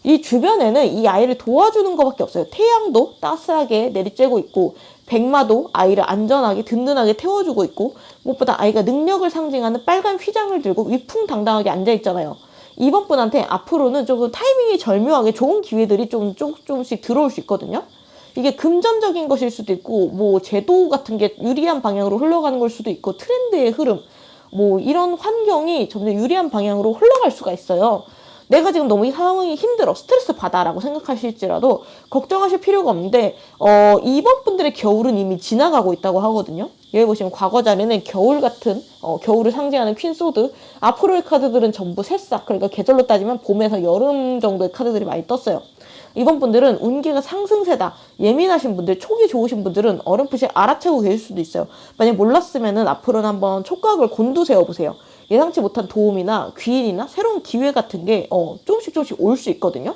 이 주변에는 이 아이를 도와주는 것밖에 없어요. 태양도 따스하게 내리쬐고 있고 백마도 아이를 안전하게 든든하게 태워주고 있고 무엇보다 아이가 능력을 상징하는 빨간 휘장을 들고 위풍당당하게 앉아있잖아요. 이번 분한테 앞으로는 조금 타이밍이 절묘하게 좋은 기회들이 조금씩 들어올 수 있거든요. 이게 금전적인 것일 수도 있고 뭐 제도 같은 게 유리한 방향으로 흘러가는 걸 수도 있고 트렌드의 흐름 뭐 이런 환경이 점점 유리한 방향으로 흘러갈 수가 있어요. 내가 지금 너무 이 상황이 힘들어 스트레스 받아라고 생각하실지라도 걱정하실 필요가 없는데 이번 분들의 겨울은 이미 지나가고 있다고 하거든요. 여기 보시면 과거 자리는 겨울 같은 겨울을 상징하는 퀸소드 앞으로의 카드들은 전부 새싹 그러니까 계절로 따지면 봄에서 여름 정도의 카드들이 많이 떴어요. 이번 분들은 운기가 상승세다. 예민하신 분들, 촉이 좋으신 분들은 어렴풋이 알아채고 계실 수도 있어요. 만약 몰랐으면은 앞으로는 한번 촉각을 곤두세워 보세요. 예상치 못한 도움이나 귀인이나 새로운 기회 같은 게 조금씩 올 수 있거든요.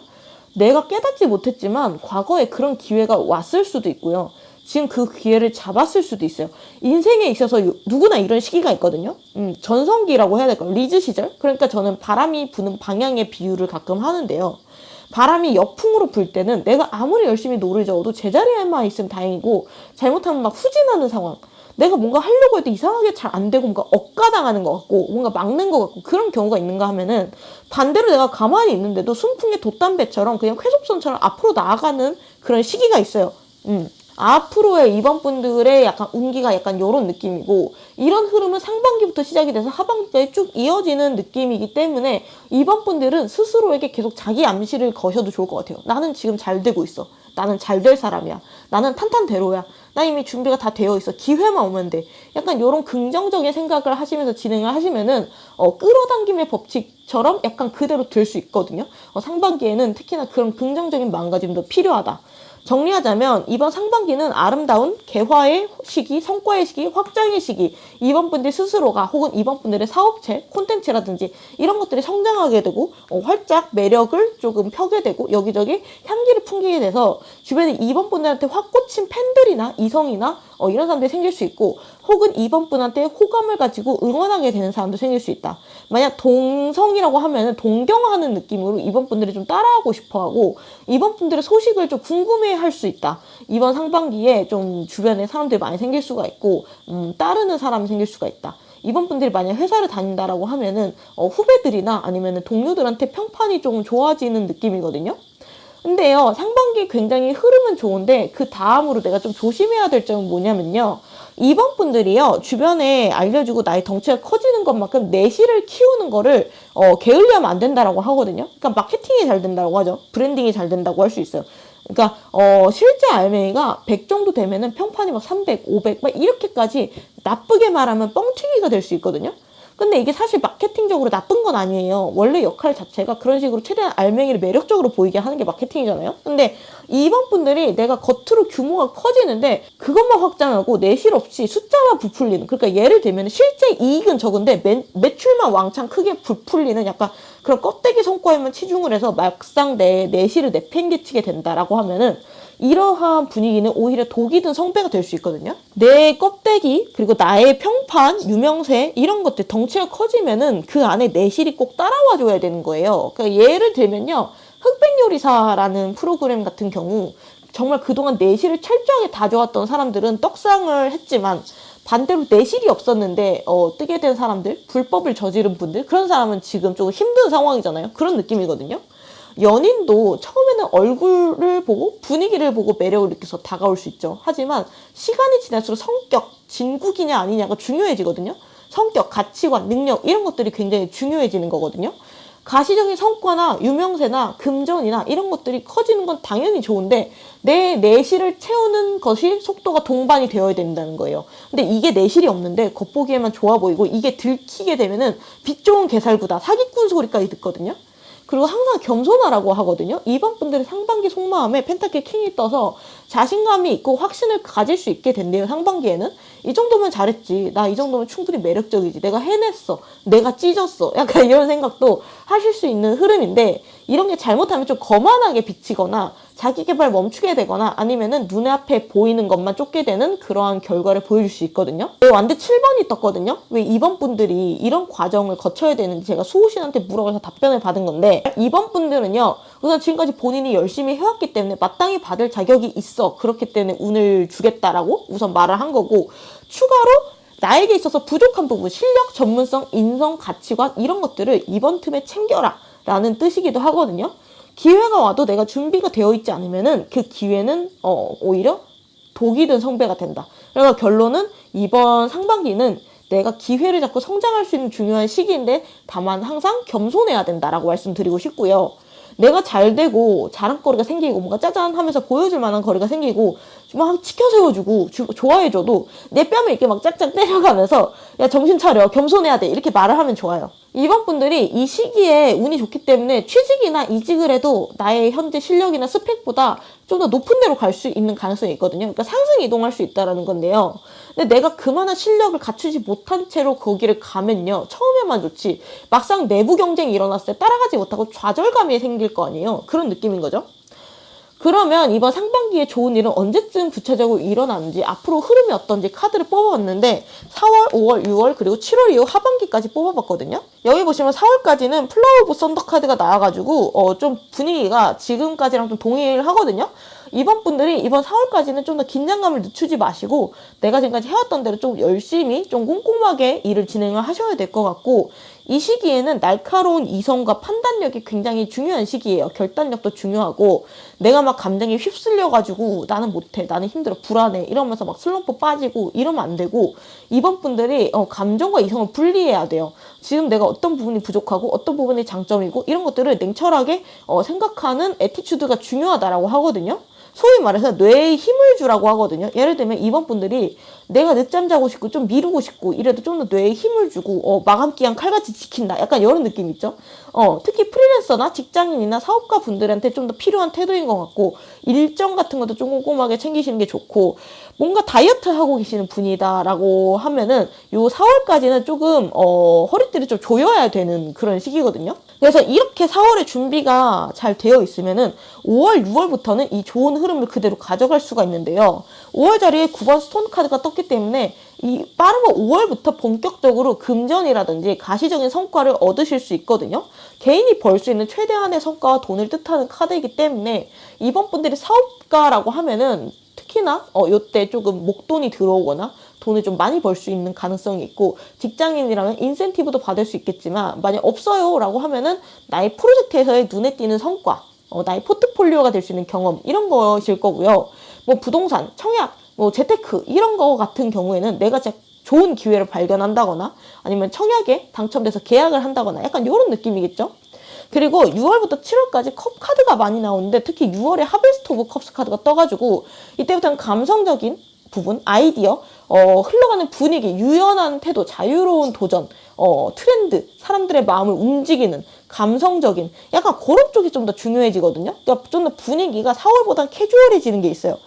내가 깨닫지 못했지만 과거에 그런 기회가 왔을 수도 있고요. 지금 그 기회를 잡았을 수도 있어요. 인생에 있어서 누구나 이런 시기가 있거든요. 전성기라고 해야 될까요? 리즈 시절? 그러니까 저는 바람이 부는 방향의 비유를 가끔 하는데요. 바람이 역풍으로 불 때는 내가 아무리 열심히 노를 저어도 제자리에만 있으면 다행이고 잘못하면 막 후진하는 상황. 내가 뭔가 하려고 해도 이상하게 잘 안 되고 뭔가 억가당하는 것 같고 뭔가 막는 것 같고 그런 경우가 있는가 하면은 반대로 내가 가만히 있는데도 순풍의 돛담배처럼 그냥 쾌속선처럼 앞으로 나아가는 그런 시기가 있어요. 앞으로의 이번 분들의 약간 운기가 약간 요런 느낌이고 이런 흐름은 상반기부터 시작이 돼서 하반기까지 쭉 이어지는 느낌이기 때문에 이번 분들은 스스로에게 계속 자기 암시를 거셔도 좋을 것 같아요. 나는 지금 잘 되고 있어. 나는 잘 될 사람이야. 나는 탄탄대로야. 나 이미 준비가 다 되어 있어. 기회만 오면 돼. 약간 이런 긍정적인 생각을 하시면서 진행을 하시면은 끌어당김의 법칙처럼 약간 그대로 될 수 있거든요. 상반기에는 특히나 그런 긍정적인 마음가짐도 필요하다. 정리하자면 이번 상반기는 아름다운 개화의 시기, 성과의 시기, 확장의 시기 이번 분들 스스로가 혹은 이번 분들의 사업체, 콘텐츠라든지 이런 것들이 성장하게 되고 활짝 매력을 조금 펴게 되고 여기저기 향기를 풍기게 돼서 주변에 이번 분들한테 확 꽂힌 팬들이나 이성이나 이런 사람들이 생길 수 있고 혹은 이번 분한테 호감을 가지고 응원하게 되는 사람도 생길 수 있다. 만약 동성이라고 하면 동경하는 느낌으로 이번 분들이 좀 따라하고 싶어하고 이번 분들의 소식을 좀 궁금해할 수 있다. 이번 상반기에 좀 주변에 사람들이 많이 생길 수가 있고 따르는 사람이 생길 수가 있다. 이번 분들이 만약 회사를 다닌다라고 하면은 후배들이나 아니면 동료들한테 평판이 좀 좋아지는 느낌이거든요. 근데요, 상반기 굉장히 흐름은 좋은데 그 다음으로 내가 좀 조심해야 될 점은 뭐냐면요. 이번 분들이요, 주변에 알려주고 나의 덩치가 커지는 것만큼 내실을 키우는 거를 게을리하면 안 된다라고 하거든요. 그러니까 마케팅이 잘 된다고 하죠. 브랜딩이 잘 된다고 할 수 있어요. 그러니까 실제 알맹이가 100 정도 되면은 평판이 막 300, 500 막 이렇게까지 나쁘게 말하면 뻥튀기가 될 수 있거든요. 근데 이게 사실 마케팅적으로 나쁜 건 아니에요. 원래 역할 자체가 그런 식으로 최대한 알맹이를 매력적으로 보이게 하는 게 마케팅이잖아요. 근데 이번 분들이 내가 겉으로 규모가 커지는데 그것만 확장하고 내실 없이 숫자만 부풀리는, 그러니까 예를 들면 실제 이익은 적은데 매출만 왕창 크게 부풀리는 약간 그런 껍데기 성과에만 치중을 해서 막상 내 내실을 내팽개치게 된다라고 하면은 이러한 분위기는 오히려 독이 든 성배가 될 수 있거든요. 내 껍데기 그리고 나의 평판, 유명세 이런 것들 덩치가 커지면은 그 안에 내실이 꼭 따라와 줘야 되는 거예요. 그러니까 예를 들면요. 흑백요리사라는 프로그램 같은 경우 정말 그동안 내실을 철저하게 다져왔던 사람들은 떡상을 했지만 반대로 내실이 없었는데 뜨게 된 사람들, 불법을 저지른 분들 그런 사람은 지금 조금 힘든 상황이잖아요. 그런 느낌이거든요. 연인도 처음에는 얼굴을 보고 분위기를 보고 매력을 느껴서 다가올 수 있죠. 하지만 시간이 지날수록 성격, 진국이냐 아니냐가 중요해지거든요. 성격, 가치관, 능력 이런 것들이 굉장히 중요해지는 거거든요. 가시적인 성과나 유명세나 금전이나 이런 것들이 커지는 건 당연히 좋은데 내 내실을 채우는 것이 속도가 동반이 되어야 된다는 거예요. 근데 이게 내실이 없는데 겉보기에만 좋아 보이고 이게 들키게 되면은 빛 좋은 개살구다, 사기꾼 소리까지 듣거든요. 그리고 항상 겸손하라고 하거든요. 2번 분들의 상반기 속마음에 펜타클 킹이 떠서 자신감이 있고 확신을 가질 수 있게 된대요. 상반기에는. 이 정도면 잘했지. 나 이 정도면 충분히 매력적이지. 내가 해냈어. 내가 찢었어. 약간 이런 생각도 하실 수 있는 흐름인데 이런 게 잘못하면 좀 거만하게 비치거나 자기 개발 멈추게 되거나 아니면은 눈에 앞에 보이는 것만 쫓게 되는 그러한 결과를 보여줄 수 있거든요. 완대 7번이 떴거든요. 왜 2번 분들이 이런 과정을 거쳐야 되는지 제가 수호신한테 물어봐서 답변을 받은 건데 2번 분들은요. 우선 지금까지 본인이 열심히 해왔기 때문에 마땅히 받을 자격이 있어. 그렇기 때문에 운을 주겠다라고 우선 말을 한 거고 추가로 나에게 있어서 부족한 부분, 실력, 전문성, 인성, 가치관 이런 것들을 이번 틈에 챙겨라 라는 뜻이기도 하거든요. 기회가 와도 내가 준비가 되어 있지 않으면은 그 기회는 오히려 독이 든 성배가 된다. 그래서 결론은 이번 상반기는 내가 기회를 잡고 성장할 수 있는 중요한 시기인데 다만 항상 겸손해야 된다라고 말씀드리고 싶고요. 내가 잘 되고 자랑거리가 생기고 뭔가 짜잔 하면서 보여줄 만한 거리가 생기고 막 치켜 세워주고 좋아해줘도 내 뺨을 이렇게 막 짝짝 때려가면서 야 정신 차려 겸손해야 돼 이렇게 말을 하면 좋아요. 이번 분들이 이 시기에 운이 좋기 때문에 취직이나 이직을 해도 나의 현재 실력이나 스펙보다 좀 더 높은 데로 갈 수 있는 가능성이 있거든요. 그러니까 상승 이동할 수 있다는 건데요. 근데 내가 그만한 실력을 갖추지 못한 채로 거기를 가면요. 처음에만 좋지 막상 내부 경쟁이 일어났을 때 따라가지 못하고 좌절감이 생길 거 아니에요. 그런 느낌인 거죠. 그러면 이번 상반기에 좋은 일은 언제쯤 구체적으로 일어나는지 앞으로 흐름이 어떤지 카드를 뽑아봤는데 4월, 5월, 6월 그리고 7월 이후 하반기까지 뽑아봤거든요. 여기 보시면 4월까지는 플라워 오브 썬더 카드가 나와가지고 좀 분위기가 지금까지랑 좀 동일하거든요. 이번 분들이 이번 4월까지는 좀 더 긴장감을 늦추지 마시고 내가 지금까지 해왔던 대로 좀 열심히 좀 꼼꼼하게 일을 진행을 하셔야 될 것 같고 이 시기에는 날카로운 이성과 판단력이 굉장히 중요한 시기예요. 결단력도 중요하고 내가 막 감정에 휩쓸려가지고 나는 못해, 나는 힘들어, 불안해 이러면서 막 슬럼프 빠지고 이러면 안 되고 이번 분들이 감정과 이성을 분리해야 돼요. 지금 내가 어떤 부분이 부족하고 어떤 부분이 장점이고 이런 것들을 냉철하게 생각하는 애티튜드가 중요하다라고 하거든요. 소위 말해서 뇌에 힘을 주라고 하거든요. 예를 들면 이번 분들이 내가 늦잠 자고 싶고 좀 미루고 싶고 이래도 좀 더 뇌에 힘을 주고 마감 기한 칼같이 지킨다. 약간 이런 느낌 있죠. 특히 프리랜서나 직장인이나 사업가 분들한테 좀 더 필요한 태도인 것 같고 일정 같은 것도 좀 꼼꼼하게 챙기시는 게 좋고 뭔가 다이어트 하고 계시는 분이다라고 하면은 요 4월까지는 조금 허리띠를 좀 조여야 되는 그런 시기거든요. 그래서 이렇게 4월에 준비가 잘 되어 있으면은 5월, 6월부터는 이 좋은 흐름을 그대로 가져갈 수가 있는데요. 5월 자리에 9번 스톤 카드가 떴기 때문에 이 빠르면 5월부터 본격적으로 금전이라든지 가시적인 성과를 얻으실 수 있거든요. 개인이 벌 수 있는 최대한의 성과와 돈을 뜻하는 카드이기 때문에 이번 분들이 사업가라고 하면은 특히나 요때 조금 목돈이 들어오거나 돈을 좀 많이 벌 수 있는 가능성이 있고 직장인이라면 인센티브도 받을 수 있겠지만 만약 없어요 라고 하면은 나의 프로젝트에서의 눈에 띄는 성과 나의 포트폴리오가 될 수 있는 경험 이런 것일 거고요. 뭐 부동산, 청약, 뭐 재테크 이런 거 같은 경우에는 내가 진짜 좋은 기회를 발견한다거나 아니면 청약에 당첨돼서 계약을 한다거나 약간 이런 느낌이겠죠. 그리고 6월부터 7월까지 컵 카드가 많이 나오는데 특히 6월에 하베스트 오브 컵스 카드가 떠가지고 이때부터는 감성적인 부분, 아이디어, 흘러가는 분위기, 유연한 태도, 자유로운 도전, 트렌드, 사람들의 마음을 움직이는 감성적인 약간 그런 쪽이 좀 더 중요해지거든요. 그러니까 좀 더 분위기가 4월보다 캐주얼해지는 게 있어요.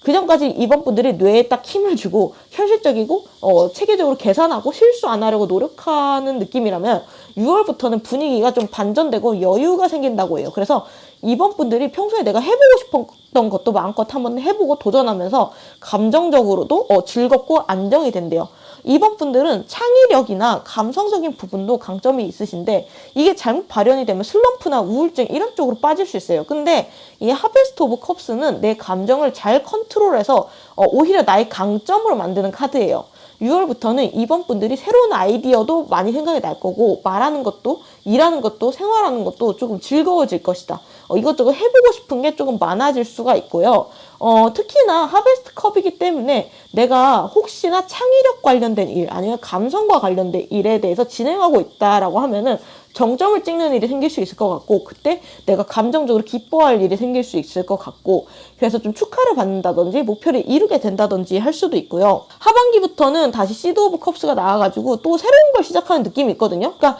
그 전까지 이번 분들이 뇌에 딱 힘을 주고 현실적이고 체계적으로 계산하고 실수 안 하려고 노력하는 느낌이라면 6월부터는 분위기가 좀 반전되고 여유가 생긴다고 해요. 그래서 이번 분들이 평소에 내가 해보고 싶었던 것도 마음껏 한번 해보고 도전하면서 감정적으로도 즐겁고 안정이 된대요. 이번 분들은 창의력이나 감성적인 부분도 강점이 있으신데 이게 잘못 발현이 되면 슬럼프나 우울증 이런 쪽으로 빠질 수 있어요. 근데 이 하베스트 오브 컵스는 내 감정을 잘 컨트롤해서 오히려 나의 강점으로 만드는 카드예요. 6월부터는 이번 분들이 새로운 아이디어도 많이 생각이 날 거고 말하는 것도 일하는 것도 생활하는 것도 조금 즐거워질 것이다. 이것저것 해보고 싶은 게 조금 많아질 수가 있고요. 특히나 하베스트 컵이기 때문에 내가 혹시나 창의력 관련된 일 아니면 감성과 관련된 일에 대해서 진행하고 있다라고 하면은 정점을 찍는 일이 생길 수 있을 것 같고, 그때 내가 감정적으로 기뻐할 일이 생길 수 있을 것 같고, 그래서 좀 축하를 받는다든지 목표를 이루게 된다든지 할 수도 있고요. 하반기부터는 다시 시드 오브 컵스가 나와가지고 또 새로운 걸 시작하는 느낌이 있거든요. 그러니까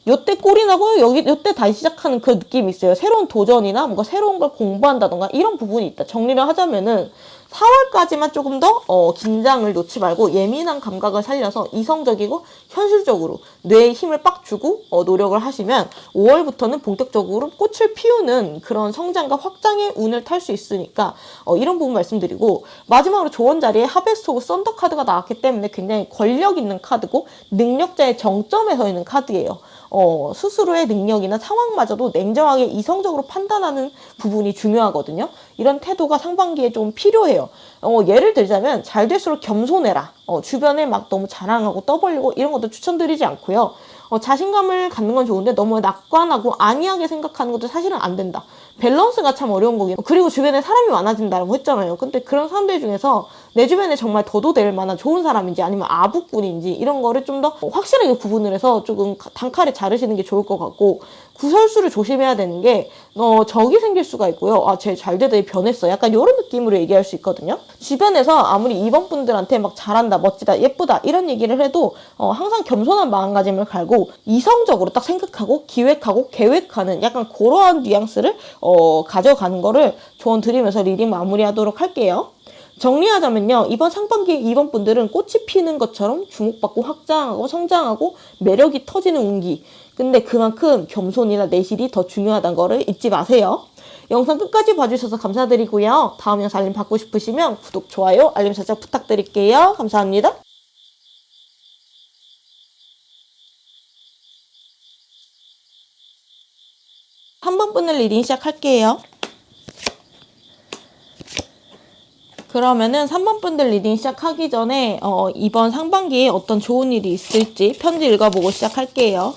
요때 꼴이 나고 요때 다시 시작하는 그 느낌이 있어요. 새로운 도전이나 뭔가 새로운 걸 공부한다던가 이런 부분이 있다. 정리를 하자면은 4월까지만 조금 더 긴장을 놓지 말고 예민한 감각을 살려서 이성적이고 현실적으로 뇌에 힘을 빡 주고 노력을 하시면 5월부터는 본격적으로 꽃을 피우는 그런 성장과 확장의 운을 탈 수 있으니까 이런 부분 말씀드리고, 마지막으로 조언 자리에 하베스트 오브 썬더 카드가 나왔기 때문에 굉장히 권력 있는 카드고 능력자의 정점에 서 있는 카드예요. 스스로의 능력이나 상황마저도 냉정하게 이성적으로 판단하는 부분이 중요하거든요. 이런 태도가 상반기에 좀 필요해요. 예를 들자면 잘 될수록 겸손해라. 주변에 막 너무 자랑하고 떠벌리고 이런 것도 추천드리지 않고요. 자신감을 갖는 건 좋은데 너무 낙관하고 안이하게 생각하는 것도 사실은 안 된다. 밸런스가 참 어려운 거긴. 그리고 주변에 사람이 많아진다고 했잖아요. 근데 그런 사람들 중에서 내 주변에 정말 둬도 될 만한 좋은 사람인지 아니면 아부꾼인지 이런 거를 좀 더 확실하게 구분을 해서 조금 단칼에 자르시는 게 좋을 것 같고, 구설수를 조심해야 되는 게 적이 생길 수가 있고요. 쟤 잘 되더니 변했어. 약간 이런 느낌으로 얘기할 수 있거든요. 주변에서 아무리 이번 분들한테 막 잘한다, 멋지다, 예쁘다 이런 얘기를 해도 항상 겸손한 마음가짐을 갈고 이성적으로 딱 생각하고 기획하고 계획하는 약간 그러한 뉘앙스를 가져가는 거를 조언 드리면서 리딩 마무리하도록 할게요. 정리하자면요. 이번 상반기에 이번 분들은 꽃이 피는 것처럼 주목받고 확장하고 성장하고 매력이 터지는 운기. 근데 그만큼 겸손이나 내실이 더 중요하다는 거를 잊지 마세요. 영상 끝까지 봐주셔서 감사드리고요. 다음 영상 알림 받고 싶으시면 구독, 좋아요, 알림 설정 부탁드릴게요. 감사합니다. 3번 분을 리딩 시작할게요. 그러면은 3번 분들 리딩 시작하기 전에 이번 상반기에 어떤 좋은 일이 있을지 편지 읽어보고 시작할게요.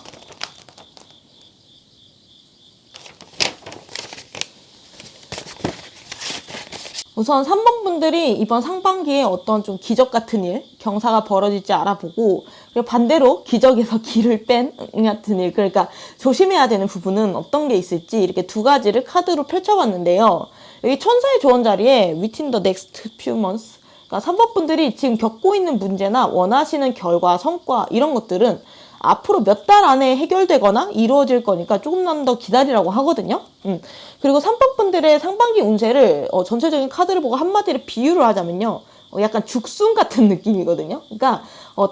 우선 3번 분들이 이번 상반기에 어떤 좀 기적 같은 일, 경사가 벌어질지 알아보고, 그리고 반대로 기적에서 기를 뺀 같은 일, 그러니까 조심해야 되는 부분은 어떤 게 있을지 이렇게 두 가지를 카드로 펼쳐봤는데요. 여기 천사의 조언 자리에 within the next few months, 그러니까 3번 분들이 지금 겪고 있는 문제나 원하시는 결과, 성과 이런 것들은 앞으로 몇 달 안에 해결되거나 이루어질 거니까 조금만 더 기다리라고 하거든요. 그리고 3번 분들의 상반기 운세를 전체적인 카드를 보고 한마디로 비유를 하자면요. 약간 죽순 같은 느낌이거든요. 그러니까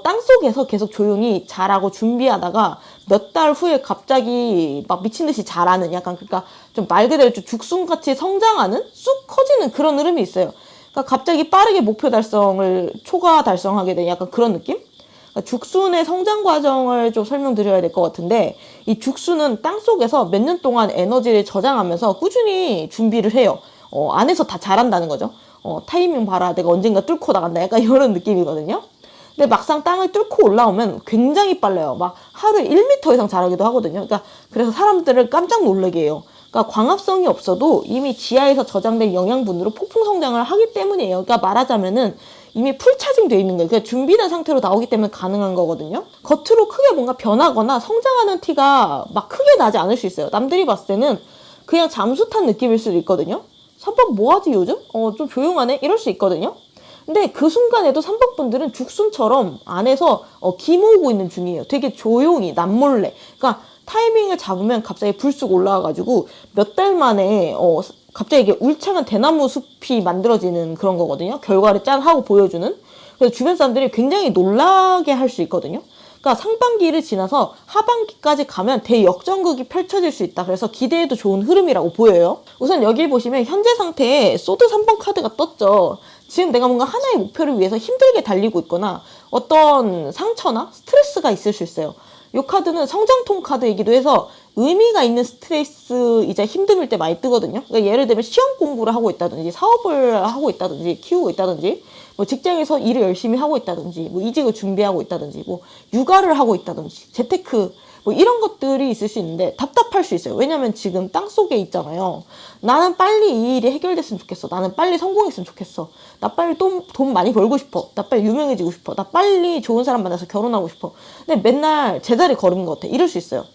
땅속에서 계속 조용히 자라고 준비하다가 몇 달 후에 갑자기 막 미친 듯이 자라는, 약간 그러니까 좀 말 그대로 좀 죽순같이 성장하는, 쑥 커지는 그런 흐름이 있어요. 그러니까 갑자기 빠르게 목표 달성을 초과 달성하게 되는 약간 그런 느낌? 그러니까 죽순의 성장 과정을 좀 설명드려야 될 것 같은데, 이 죽순은 땅속에서 몇 년 동안 에너지를 저장하면서 꾸준히 준비를 해요. 안에서 다 자란다는 거죠. 타이밍 봐라, 내가 언젠가 뚫고 나간다, 약간 이런 느낌이거든요. 근데 막상 땅을 뚫고 올라오면 굉장히 빨라요. 막 하루에 1m 이상 자라기도 하거든요. 그러니까 그래서 사람들을 깜짝 놀라게 해요. 그러니까 광합성이 없어도 이미 지하에서 저장된 영양분으로 폭풍 성장을 하기 때문이에요. 그러니까 말하자면은 이미 풀 차징되어 있는 거예요. 그러니까 준비된 상태로 나오기 때문에 가능한 거거든요. 겉으로 크게 뭔가 변하거나 성장하는 티가 막 크게 나지 않을 수 있어요. 남들이 봤을 때는 그냥 잠수 탄 느낌일 수도 있거든요. 3번 뭐하지 요즘? 좀 조용하네? 이럴 수 있거든요. 근데 그 순간에도 3번 분들은 죽순처럼 안에서 기 모으고 있는 중이에요. 되게 조용히 남몰래. 그러니까 타이밍을 잡으면 갑자기 불쑥 올라와가지고 몇 달 만에 갑자기 이게 울창한 대나무 숲이 만들어지는 그런 거거든요. 결과를 짠 하고 보여주는. 그래서 주변 사람들이 굉장히 놀라게 할 수 있거든요. 그러니까 상반기를 지나서 하반기까지 가면 대역전극이 펼쳐질 수 있다. 그래서 기대해도 좋은 흐름이라고 보여요. 우선 여기 보시면 현재 상태에 소드 3번 카드가 떴죠. 지금 내가 뭔가 하나의 목표를 위해서 힘들게 달리고 있거나 어떤 상처나 스트레스가 있을 수 있어요. 이 카드는 성장통 카드이기도 해서 의미가 있는 스트레스이자 힘듦일 때 많이 뜨거든요. 그러니까 예를 들면 시험 공부를 하고 있다든지 사업을 하고 있다든지 키우고 있다든지 뭐 직장에서 일을 열심히 하고 있다든지 뭐 이직을 준비하고 있다든지 뭐 육아를 하고 있다든지 재테크 뭐 이런 것들이 있을 수 있는데 답답할 수 있어요. 왜냐면 지금 땅속에 있잖아요. 나는 빨리 이 일이 해결됐으면 좋겠어. 나는 빨리 성공했으면 좋겠어. 나 빨리 돈 많이 벌고 싶어. 나 빨리 유명해지고 싶어. 나 빨리 좋은 사람 만나서 결혼하고 싶어. 근데 맨날 제자리 걸음인 것 같아. 이럴 수 있어요.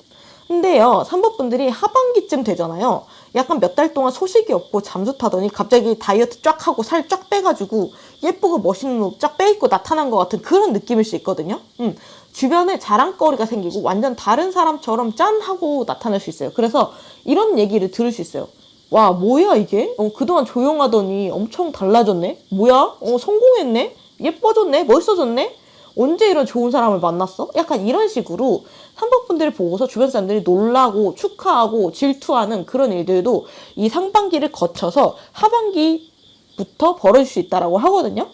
근데요, 3번 분들이 하반기쯤 되잖아요. 약간 몇 달 동안 소식이 없고 잠수 타더니 갑자기 다이어트 쫙 하고 살 쫙 빼가지고 예쁘고 멋있는 옷 쫙 빼입고 나타난 것 같은 그런 느낌일 수 있거든요. 주변에 자랑거리가 생기고 완전 다른 사람처럼 짠 하고 나타날 수 있어요. 그래서 이런 얘기를 들을 수 있어요. 와, 뭐야 이게? 그동안 조용하더니 엄청 달라졌네? 뭐야? 성공했네? 예뻐졌네? 멋있어졌네? 언제 이런 좋은 사람을 만났어? 약간 이런 식으로 3번 분들을 보고서 주변 사람들이 놀라고 축하하고 질투하는 그런 일들도 이 상반기를 거쳐서 하반기부터 벌어질 수 있다고 하거든요.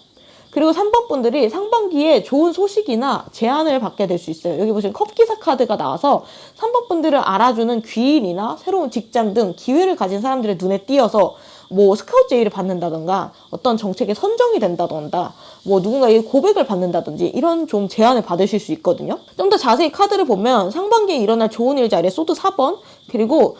그리고 3번 분들이 상반기에 좋은 소식이나 제안을 받게 될 수 있어요. 여기 보시면 컵기사 카드가 나와서 3번 분들을 알아주는 귀인이나 새로운 직장 등 기회를 가진 사람들의 눈에 띄어서 뭐 스카우트 제의를 받는다던가 어떤 정책에 선정이 된다던가 뭐 누군가의 고백을 받는다든지 이런 좀 제안을 받으실 수 있거든요. 좀 더 자세히 카드를 보면 상반기에 일어날 좋은 일 자리에 소드 4번 그리고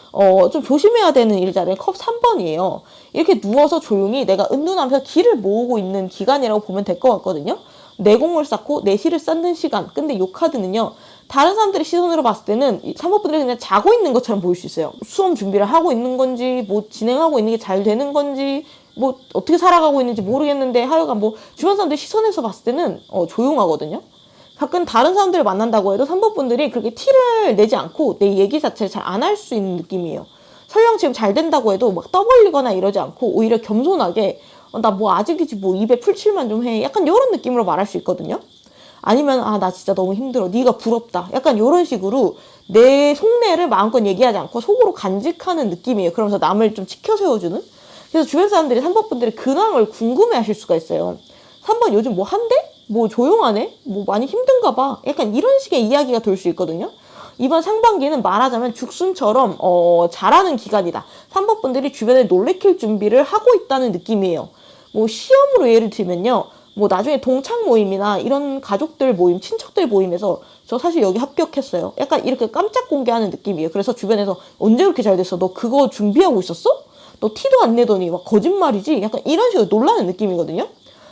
좀 조심해야 되는 일 자리에 컵 3번이에요. 이렇게 누워서 조용히 내가 은둔하면서 기를 모으고 있는 기간이라고 보면 될 것 같거든요. 내공을 쌓고 내실을 쌓는 시간. 근데 이 카드는요. 다른 사람들의 시선으로 봤을 때는 3번분들이 그냥 자고 있는 것처럼 보일 수 있어요. 수험 준비를 하고 있는 건지 뭐 진행하고 있는 게 잘 되는 건지 뭐 어떻게 살아가고 있는지 모르겠는데 하여간 뭐 주변 사람들 시선에서 봤을 때는 조용하거든요. 가끔 다른 사람들을 만난다고 해도 3번분들이 그렇게 티를 내지 않고 내 얘기 자체를 잘 안 할 수 있는 느낌이에요. 설령 지금 잘 된다고 해도 막 떠벌리거나 이러지 않고 오히려 겸손하게 나 뭐 아직이지 뭐 입에 풀칠만 좀 해. 약간 이런 느낌으로 말할 수 있거든요. 아니면 나 진짜 너무 힘들어. 네가 부럽다. 약간 이런 식으로 내 속내를 마음껏 얘기하지 않고 속으로 간직하는 느낌이에요. 그러면서 남을 좀 치켜 세워주는. 그래서 주변 사람들이 3번 분들의 근황을 궁금해하실 수가 있어요. 3번 요즘 뭐 한대? 뭐 조용하네? 뭐 많이 힘든가 봐. 약간 이런 식의 이야기가 돌 수 있거든요. 이번 상반기는 말하자면 죽순처럼 잘하는 기간이다. 3번 분들이 주변에 놀래킬 준비를 하고 있다는 느낌이에요. 뭐 시험으로 예를 들면요. 뭐 나중에 동창 모임이나 이런 가족들 모임, 친척들 모임에서 저 사실 여기 합격했어요. 약간 이렇게 깜짝 공개하는 느낌이에요. 그래서 주변에서 언제 그렇게 잘 됐어? 너 그거 준비하고 있었어? 너 티도 안 내더니 막 거짓말이지? 약간 이런 식으로 놀라는 느낌이거든요.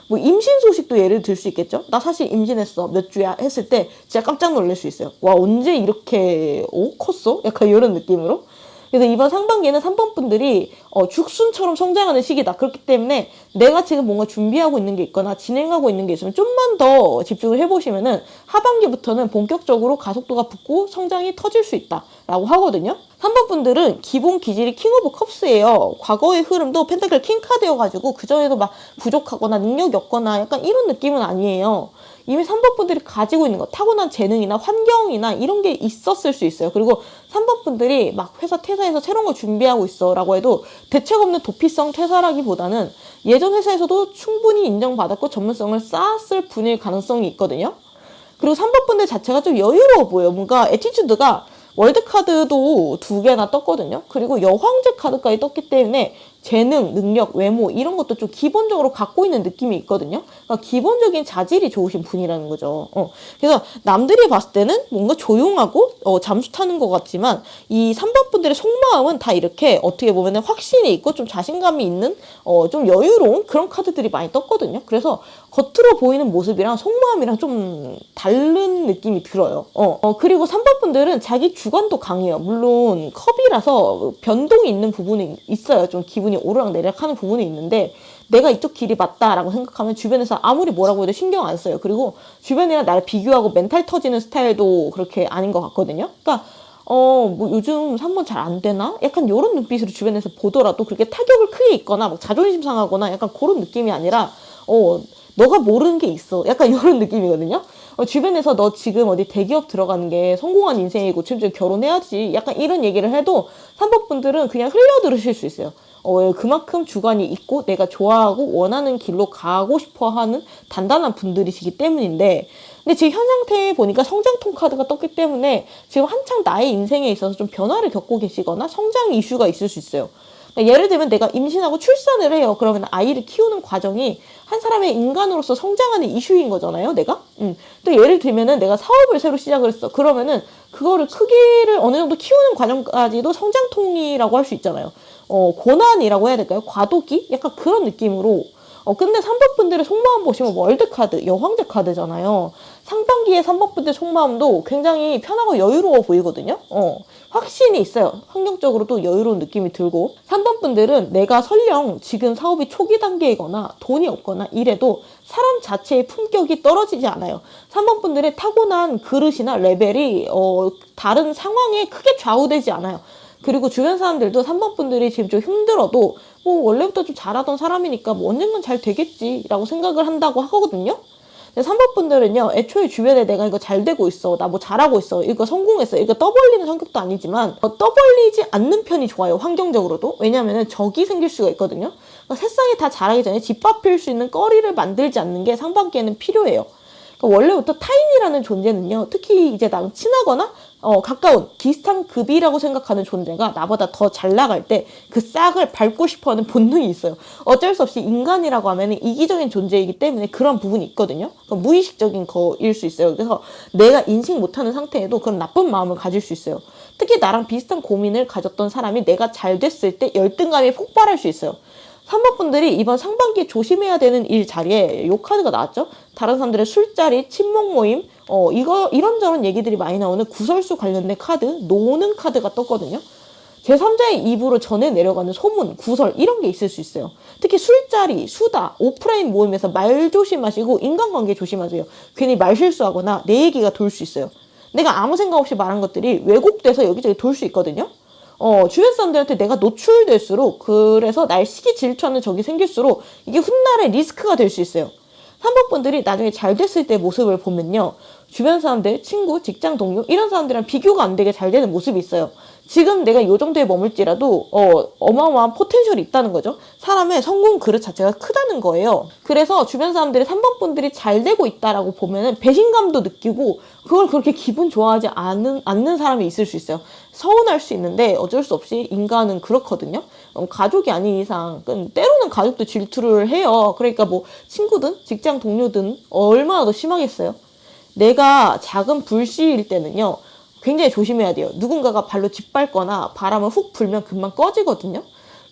뭐 임신 소식도 예를 들 수 있겠죠. 나 사실 임신했어. 몇 주야? 했을 때 진짜 깜짝 놀랄 수 있어요. 와, 언제 이렇게 컸어? 약간 이런 느낌으로. 그래서 이번 상반기에는 3번 분들이 죽순처럼 성장하는 시기다. 그렇기 때문에 내가 지금 뭔가 준비하고 있는 게 있거나 진행하고 있는 게 있으면 좀만 더 집중을 해보시면은 하반기부터는 본격적으로 가속도가 붙고 성장이 터질 수 있다라고 하거든요. 3번 분들은 기본 기질이 킹 오브 컵스예요. 과거의 흐름도 펜타클 킹카드여가지고 그전에도 막 부족하거나 능력이 없거나 약간 이런 느낌은 아니에요. 이미 3번 분들이 가지고 있는 것, 타고난 재능이나 환경이나 이런 게 있었을 수 있어요. 그리고 3번 분들이 막 회사 퇴사해서 새로운 걸 준비하고 있어 라고 해도 대책 없는 도피성 퇴사라기보다는 예전 회사에서도 충분히 인정받았고 전문성을 쌓았을 분일 가능성이 있거든요. 그리고 3번 분들 자체가 좀 여유로워 보여요. 뭔가 에티튜드가 월드카드도 2개나 떴거든요. 그리고 여황제 카드까지 떴기 때문에 재능, 능력, 외모 이런 것도 좀 기본적으로 갖고 있는 느낌이 있거든요. 그러니까 기본적인 자질이 좋으신 분이라는 거죠. 그래서 남들이 봤을 때는 뭔가 조용하고 잠수 타는 것 같지만 이 3번 분들의 속마음은 다 이렇게 어떻게 보면 확신이 있고 좀 자신감이 있는 좀 여유로운 그런 카드들이 많이 떴거든요. 그래서 겉으로 보이는 모습이랑 속마음이랑 좀 다른 느낌이 들어요. 그리고 3번 분들은 자기 주관도 강해요. 물론 컵이라서 변동이 있는 부분이 있어요. 좀 기분이 오르락내리락 하는 부분이 있는데 내가 이쪽 길이 맞다라고 생각하면 주변에서 아무리 뭐라고 해도 신경 안 써요. 그리고 주변이랑 나를 비교하고 멘탈 터지는 스타일도 그렇게 아닌 것 같거든요. 그러니까 뭐 요즘 3번 잘 안 되나? 약간 이런 눈빛으로 주변에서 보더라도 그렇게 타격을 크게 입거나 막 자존심 상하거나 약간 그런 느낌이 아니라 너가 모르는 게 있어. 약간 이런 느낌이거든요. 주변에서 너 지금 어디 대기업 들어가는 게 성공한 인생이고 지금 결혼해야지. 약간 이런 얘기를 해도 3번 분들은 그냥 흘려 들으실 수 있어요. 그만큼 주관이 있고 내가 좋아하고 원하는 길로 가고 싶어 하는 단단한 분들이시기 때문인데 근데 지금 현 상태에 보니까 성장통 카드가 떴기 때문에 지금 한창 나의 인생에 있어서 좀 변화를 겪고 계시거나 성장 이슈가 있을 수 있어요. 예를 들면 내가 임신하고 출산을 해요. 그러면 아이를 키우는 과정이 한 사람의 인간으로서 성장하는 이슈인 거잖아요, 내가? 또 예를 들면은 내가 사업을 새로 시작을 했어. 그러면은 그거를 크기를 어느 정도 키우는 과정까지도 성장통이라고 할 수 있잖아요. 고난이라고 해야 될까요? 과도기? 약간 그런 느낌으로. 근데 3번 분들의 속마음 보시면 월드카드, 여황제 카드잖아요. 상반기에 3번 분들 속마음도 굉장히 편하고 여유로워 보이거든요. 확신이 있어요. 환경적으로도 여유로운 느낌이 들고. 3번 분들은 내가 설령 지금 사업이 초기 단계이거나 돈이 없거나 이래도 사람 자체의 품격이 떨어지지 않아요. 3번 분들의 타고난 그릇이나 레벨이 다른 상황에 크게 좌우되지 않아요. 그리고 주변 사람들도 3번 분들이 지금 좀 힘들어도 뭐 원래부터 좀 잘하던 사람이니까 뭐 언젠간 잘 되겠지라고 생각을 한다고 하거든요. 3번 분들은요, 애초에 주변에 내가 이거 잘 되고 있어, 나 뭐 잘하고 있어, 이거 성공했어, 이거 떠벌리는 성격도 아니지만 떠벌리지 않는 편이 좋아요, 환경적으로도. 왜냐면은 적이 생길 수가 있거든요. 그러니까 세상에 다 잘하기 전에 뒷바뀔 수 있는 거리를 만들지 않는 게 상반기에는 필요해요. 그러니까 원래부터 타인이라는 존재는요, 특히 이제 나랑 친하거나 가까운 비슷한 급이라고 생각하는 존재가 나보다 더 잘 나갈 때 그 싹을 밟고 싶어하는 본능이 있어요. 어쩔 수 없이 인간이라고 하면 이기적인 존재이기 때문에 그런 부분이 있거든요. 그러니까 무의식적인 거일 수 있어요. 그래서 내가 인식 못하는 상태에도 그런 나쁜 마음을 가질 수 있어요. 특히 나랑 비슷한 고민을 가졌던 사람이 내가 잘 됐을 때 열등감이 폭발할 수 있어요. 3번 분들이 이번 상반기에 조심해야 되는 일 자리에 요 카드가 나왔죠. 다른 사람들의 술자리, 친목 모임, 이런저런 얘기들이 많이 나오는 구설수 관련된 카드, 노는 카드가 떴거든요. 제3자의 입으로 전해 내려가는 소문, 구설 이런 게 있을 수 있어요. 특히 술자리, 수다, 오프라인 모임에서 말 조심하시고 인간관계 조심하세요. 괜히 말 실수하거나 내 얘기가 돌 수 있어요. 내가 아무 생각 없이 말한 것들이 왜곡돼서 여기저기 돌 수 있거든요. 주변 사람들한테 내가 노출될수록, 그래서 날 시기 질투하는 적이 생길수록 이게 훗날의 리스크가 될 수 있어요. 3번 분들이 나중에 잘 됐을 때 모습을 보면요, 주변 사람들, 친구, 직장 동료 이런 사람들이랑 비교가 안 되게 잘 되는 모습이 있어요. 지금 내가 요 정도에 머물지라도 어마어마한 포텐셜이 있다는 거죠. 사람의 성공 그릇 자체가 크다는 거예요. 그래서 주변 사람들이 3번 분들이 잘 되고 있다라고 보면은 배신감도 느끼고 그걸 그렇게 기분 좋아하지 않는 사람이 있을 수 있어요. 서운할 수 있는데 어쩔 수 없이 인간은 그렇거든요. 가족이 아닌 이상 때로는 가족도 질투를 해요. 그러니까 뭐 친구든 직장 동료든 얼마나 더 심하겠어요. 내가 작은 불씨일 때는요, 굉장히 조심해야 돼요. 누군가가 발로 짓밟거나 바람을 훅 불면 금방 꺼지거든요.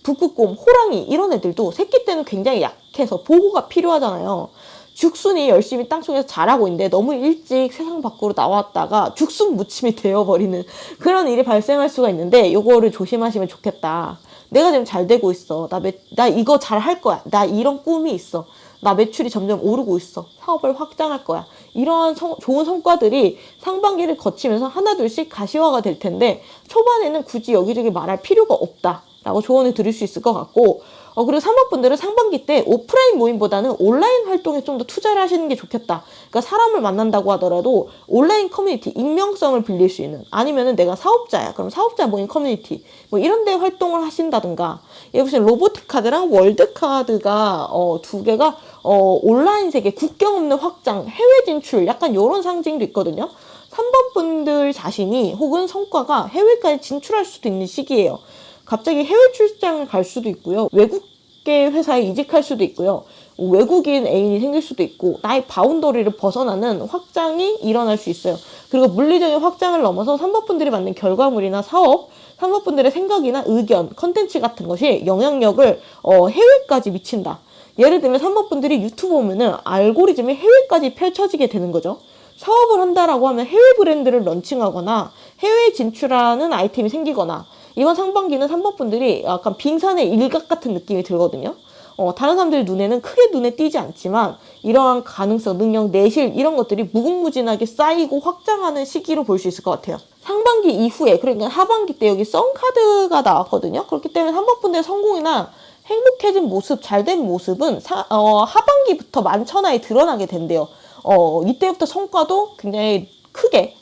북극곰, 호랑이 이런 애들도 새끼 때는 굉장히 약해서 보호가 필요하잖아요. 죽순이 열심히 땅속에서 자라고 있는데 너무 일찍 세상 밖으로 나왔다가 죽순 무침이 되어버리는 그런 일이 발생할 수가 있는데, 요거를 조심하시면 좋겠다. 내가 지금 잘 되고 있어. 나 이거 잘 할 거야. 나 이런 꿈이 있어. 나 매출이 점점 오르고 있어. 사업을 확장할 거야. 이러한 좋은 성과들이 상반기를 거치면서 하나둘씩 가시화가 될 텐데, 초반에는 굳이 여기저기 말할 필요가 없다라고 조언을 드릴 수 있을 것 같고, 그리고 3번 분들은 상반기 때 오프라인 모임보다는 온라인 활동에 좀 더 투자를 하시는 게 좋겠다. 그러니까 사람을 만난다고 하더라도 온라인 커뮤니티, 익명성을 빌릴 수 있는, 아니면은 내가 사업자야. 그럼 사업자 모임 커뮤니티, 뭐 이런 데 활동을 하신다든가. 여기 보시면 로보틱 카드랑 월드 카드가 두 개가 온라인 세계, 국경 없는 확장, 해외 진출, 약간 이런 상징도 있거든요. 3번 분들 자신이 혹은 성과가 해외까지 진출할 수도 있는 시기예요. 갑자기 해외 출장을 갈 수도 있고요. 외국계 회사에 이직할 수도 있고요. 외국인 애인이 생길 수도 있고, 나의 바운더리를 벗어나는 확장이 일어날 수 있어요. 그리고 물리적인 확장을 넘어서 3번 분들이 만든 결과물이나 사업, 3번 분들의 생각이나 의견, 컨텐츠 같은 것이 영향력을 해외까지 미친다. 예를 들면 3번 분들이 유튜브 보면은 알고리즘이 해외까지 펼쳐지게 되는 거죠. 사업을 한다라고 하면 해외 브랜드를 런칭하거나 해외에 진출하는 아이템이 생기거나, 이번 상반기는 3번 분들이 약간 빙산의 일각 같은 느낌이 들거든요. 다른 사람들 눈에는 크게 눈에 띄지 않지만 이러한 가능성, 능력, 내실 이런 것들이 무궁무진하게 쌓이고 확장하는 시기로 볼 수 있을 것 같아요. 상반기 이후에, 그러니까 하반기 때 여기 썬카드가 나왔거든요. 그렇기 때문에 3번 분들의 성공이나 행복해진 모습, 잘된 모습은 하반기부터 만천하에 드러나게 된대요. 이때부터 성과도 굉장히 크게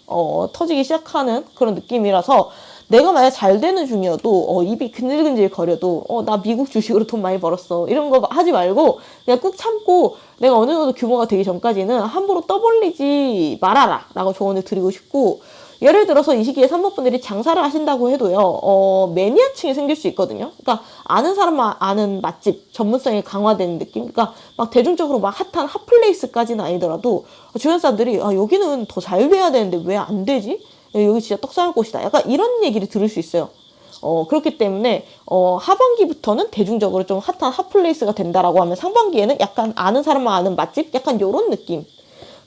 터지기 시작하는 그런 느낌이라서, 내가 만약 잘 되는 중이어도 입이 근질근질 거려도 나 미국 주식으로 돈 많이 벌었어 이런 거 하지 말고 그냥 꾹 참고, 내가 어느 정도 규모가 되기 전까지는 함부로 떠벌리지 말아라 라고 조언을 드리고 싶고, 예를 들어서 이 시기에 3번 분들이 장사를 하신다고 해도요, 매니아층이 생길 수 있거든요. 그러니까 아는 사람만 아는 맛집, 전문성이 강화되는 느낌. 그러니까 막 대중적으로 막 핫한 핫플레이스까지는 아니더라도 주변 사람들이 여기는 더 잘 돼야 되는데 왜 안 되지? 여기 진짜 떡상할 곳이다. 약간 이런 얘기를 들을 수 있어요. 그렇기 때문에 하반기부터는 대중적으로 좀 핫한 핫플레이스가 된다라고 하면 상반기에는 약간 아는 사람만 아는 맛집? 약간 요런 느낌.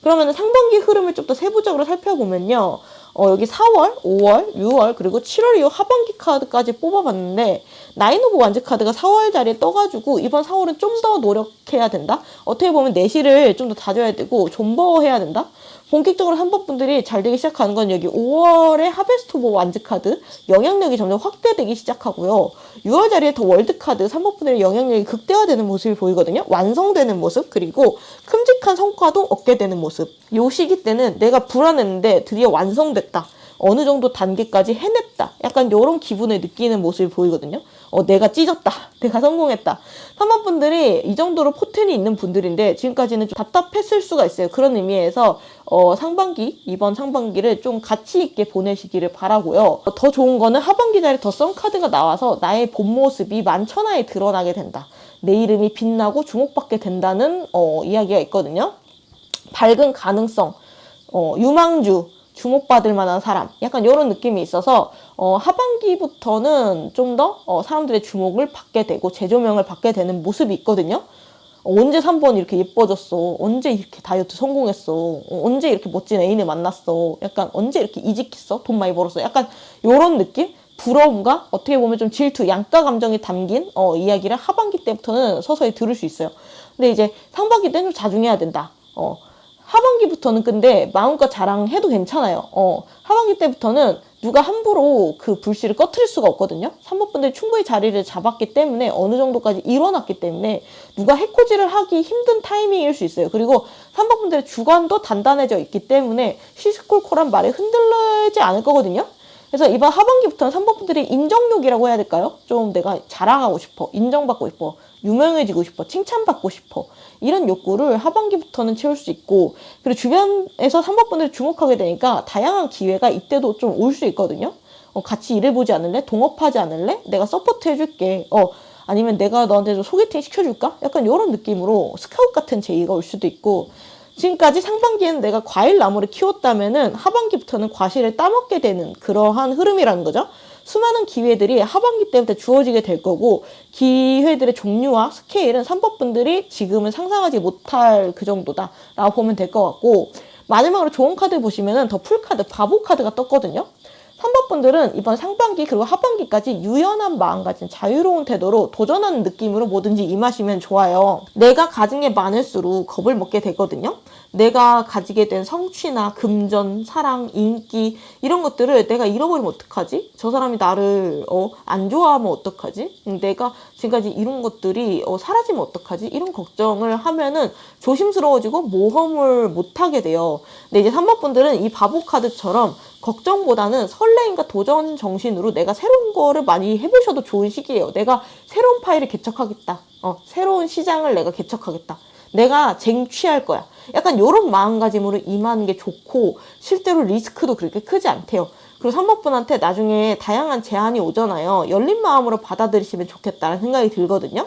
그러면 상반기 흐름을 좀 더 세부적으로 살펴보면요. 여기 4월, 5월, 6월, 그리고 7월 이후 하반기 카드까지 뽑아봤는데, 나인 오브 완즈 카드가 4월 자리에 떠가지고, 이번 4월은 좀 더 노력해야 된다? 어떻게 보면 내실을 좀 더 다져야 되고, 존버해야 된다? 본격적으로 3번 분들이 잘 되기 시작하는 건 여기 5월에 하베스트 오브 완즈 카드, 영향력이 점점 확대되기 시작하고요. 6월 자리에 더 월드 카드, 3번 분들의 영향력이 극대화되는 모습이 보이거든요. 완성되는 모습, 그리고 큼직한 성과도 얻게 되는 모습. 요 시기 때는 내가 불안했는데 드디어 완성됐다. 어느 정도 단계까지 해냈다. 약간 이런 기분을 느끼는 모습이 보이거든요. 내가 찢었다. 내가 성공했다. 3번 분들이 이 정도로 포텐이 있는 분들인데 지금까지는 좀 답답했을 수가 있어요. 그런 의미에서 상반기, 이번 상반기를 좀 가치 있게 보내시기를 바라고요. 더 좋은 거는 하반기 자리에 더 썬 카드가 나와서 나의 본 모습이 만천하에 드러나게 된다. 내 이름이 빛나고 주목받게 된다는 이야기가 있거든요. 밝은 가능성, 유망주, 주목받을 만한 사람, 약간 이런 느낌이 있어서 하반기부터는 좀 더 사람들의 주목을 받게 되고 재조명을 받게 되는 모습이 있거든요. 언제 3번 이렇게 예뻐졌어? 언제 이렇게 다이어트 성공했어? 언제 이렇게 멋진 애인을 만났어? 약간 언제 이렇게 이직했어? 돈 많이 벌었어? 약간 이런 느낌? 부러움과 어떻게 보면 좀 질투, 양가 감정이 담긴 이야기를 하반기 때부터는 서서히 들을 수 있어요. 근데 이제 상반기 때는 좀 자중해야 된다. 하반기부터는 근데 마음껏 자랑해도 괜찮아요. 하반기 때부터는 누가 함부로 그 불씨를 꺼트릴 수가 없거든요. 3번 분들이 충분히 자리를 잡았기 때문에 어느 정도까지 일어났기 때문에 누가 해코지를 하기 힘든 타이밍일 수 있어요. 그리고 3번 분들의 주관도 단단해져 있기 때문에 시시콜콜한 말에 흔들리지 않을 거거든요. 그래서 이번 하반기부터는 3번 분들이 인정욕이라고 해야 될까요? 좀 내가 자랑하고 싶어, 인정받고 싶어, 유명해지고 싶어, 칭찬받고 싶어, 이런 욕구를 하반기부터는 채울 수 있고, 그리고 주변에서 3번 분들이 주목하게 되니까 다양한 기회가 이때도 좀 올 수 있거든요. 같이 일해보지 않을래? 동업하지 않을래? 내가 서포트 해줄게. 아니면 내가 너한테 좀 소개팅 시켜줄까? 약간 이런 느낌으로 스카웃 같은 제의가 올 수도 있고, 지금까지 상반기에는 내가 과일 나무를 키웠다면은 하반기부터는 과실을 따먹게 되는 그러한 흐름이라는 거죠. 수많은 기회들이 하반기 때부터 주어지게 될 거고, 기회들의 종류와 스케일은 3번 분들이 지금은 상상하지 못할 그 정도다 라고 보면 될 것 같고, 마지막으로 좋은 카드 보시면은 더 풀카드, 바보 카드가 떴거든요. 3번 분들은 이번 상반기 그리고 하반기까지 유연한 마음가짐, 자유로운 태도로 도전하는 느낌으로 뭐든지 임하시면 좋아요. 내가 가진 게 많을수록 겁을 먹게 되거든요. 내가 가지게 된 성취나 금전, 사랑, 인기 이런 것들을 내가 잃어버리면 어떡하지? 저 사람이 나를 안 좋아하면 어떡하지? 내가 지금까지 이룬 것들이 사라지면 어떡하지? 이런 걱정을 하면은 조심스러워지고 모험을 못하게 돼요. 근데 이제 3번 분들은 이 바보 카드처럼 걱정보다는 설레임과 도전 정신으로 내가 새로운 거를 많이 해보셔도 좋은 시기예요. 내가 새로운 파일을 개척하겠다. 새로운 시장을 내가 개척하겠다. 내가 쟁취할 거야. 약간 이런 마음가짐으로 임하는 게 좋고, 실제로 리스크도 그렇게 크지 않대요. 그리고 3번 분한테 나중에 다양한 제안이 오잖아요. 열린 마음으로 받아들이시면 좋겠다는 생각이 들거든요.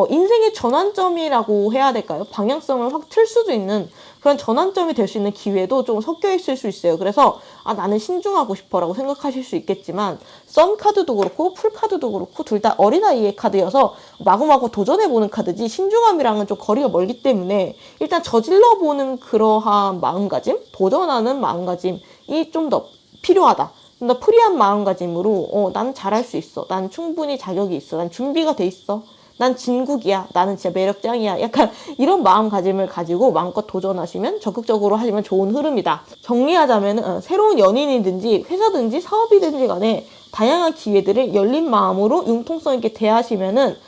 인생의 전환점이라고 해야 될까요? 방향성을 확 틀 수도 있는 그런 전환점이 될 수 있는 기회도 좀 섞여 있을 수 있어요. 그래서 나는 신중하고 싶어라고 생각하실 수 있겠지만, 썬 카드도 그렇고 풀 카드도 그렇고 둘 다 어린아이의 카드여서 마구마구 도전해보는 카드지, 신중함이랑은 좀 거리가 멀기 때문에 일단 저질러보는 그러한 마음가짐, 도전하는 마음가짐이 좀 더 필요하다. 좀 더 프리한 마음가짐으로 나는 잘할 수 있어, 난 충분히 자격이 있어, 난 준비가 돼 있어, 난 진국이야, 나는 진짜 매력짱이야, 약간 이런 마음가짐을 가지고 마음껏 도전하시면, 적극적으로 하시면 좋은 흐름이다. 정리하자면 새로운 연인이든지 회사든지 사업이든지 간에 다양한 기회들을 열린 마음으로 융통성 있게 대하시면은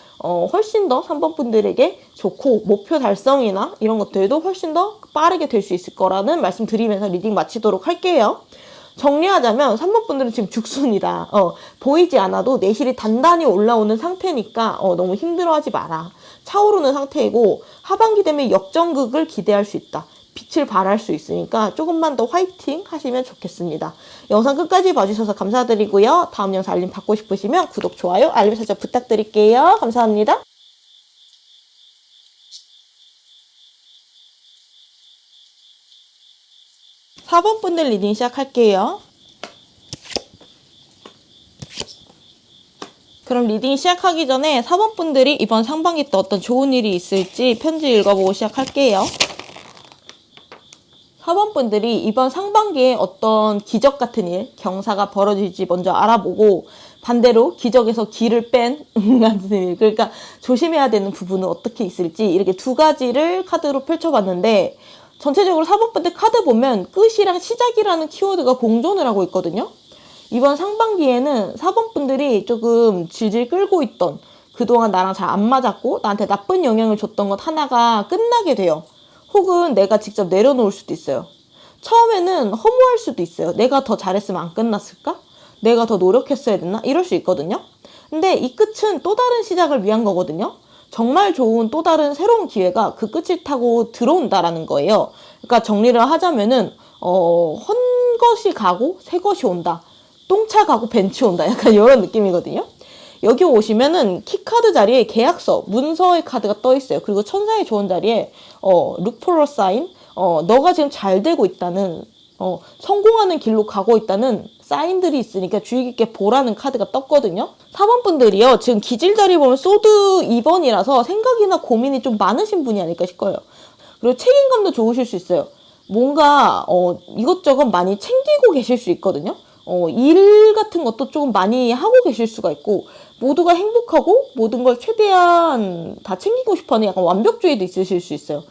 훨씬 더 3번 분들에게 좋고, 목표 달성이나 이런 것들도 훨씬 더 빠르게 될 수 있을 거라는 말씀 드리면서 리딩 마치도록 할게요. 정리하자면 3번 분들은 지금 죽순이다. 보이지 않아도 내실이 단단히 올라오는 상태니까 너무 힘들어하지 마라. 차오르는 상태이고, 하반기 되면 역전극을 기대할 수 있다. 빛을 발할 수 있으니까 조금만 더 화이팅 하시면 좋겠습니다. 영상 끝까지 봐주셔서 감사드리고요. 다음 영상 알림 받고 싶으시면 구독, 좋아요, 알림 설정 부탁드릴게요. 감사합니다. 4번 분들 리딩 시작할게요. 그럼 리딩 시작하기 전에 4번 분들이 이번 상반기 때 어떤 좋은 일이 있을지 편지 읽어보고 시작할게요. 4번 분들이 이번 상반기에 어떤 기적 같은 일, 경사가 벌어질지 먼저 알아보고 반대로 기적에서 기를 뺀 같은 일, 그러니까 조심해야 되는 부분은 어떻게 있을지 이렇게 두 가지를 카드로 펼쳐봤는데 전체적으로 4번 분들 카드 보면 끝이랑 시작이라는 키워드가 공존을 하고 있거든요. 이번 상반기에는 4번 분들이 조금 질질 끌고 있던 그동안 나랑 잘 안 맞았고 나한테 나쁜 영향을 줬던 것 하나가 끝나게 돼요. 혹은 내가 직접 내려놓을 수도 있어요. 처음에는 허무할 수도 있어요. 내가 더 잘했으면 안 끝났을까? 내가 더 노력했어야 됐나? 이럴 수 있거든요. 근데 이 끝은 또 다른 시작을 위한 거거든요. 정말 좋은 또 다른 새로운 기회가 그 끝을 타고 들어온다라는 거예요. 그러니까 정리를 하자면은 헌 것이 가고 새 것이 온다. 똥차 가고 벤치 온다. 약간 이런 느낌이거든요. 여기 오시면은 키카드 자리에 계약서, 문서의 카드가 떠 있어요. 그리고 천사의 조언 자리에 look for a sign, 너가 지금 잘 되고 있다는, 성공하는 길로 가고 있다는 사인들이 있으니까 주의 깊게 보라는 카드가 떴거든요. 4번 분들이요. 지금 기질 자리 보면 소드 2번이라서 생각이나 고민이 좀 많으신 분이 아닐까 싶어요. 그리고 책임감도 좋으실 수 있어요. 뭔가 이것저것 많이 챙기고 계실 수 있거든요. 일 같은 것도 조금 많이 하고 계실 수가 있고 모두가 행복하고 모든 걸 최대한 다 챙기고 싶어하는 약간 완벽주의도 있으실 수 있어요.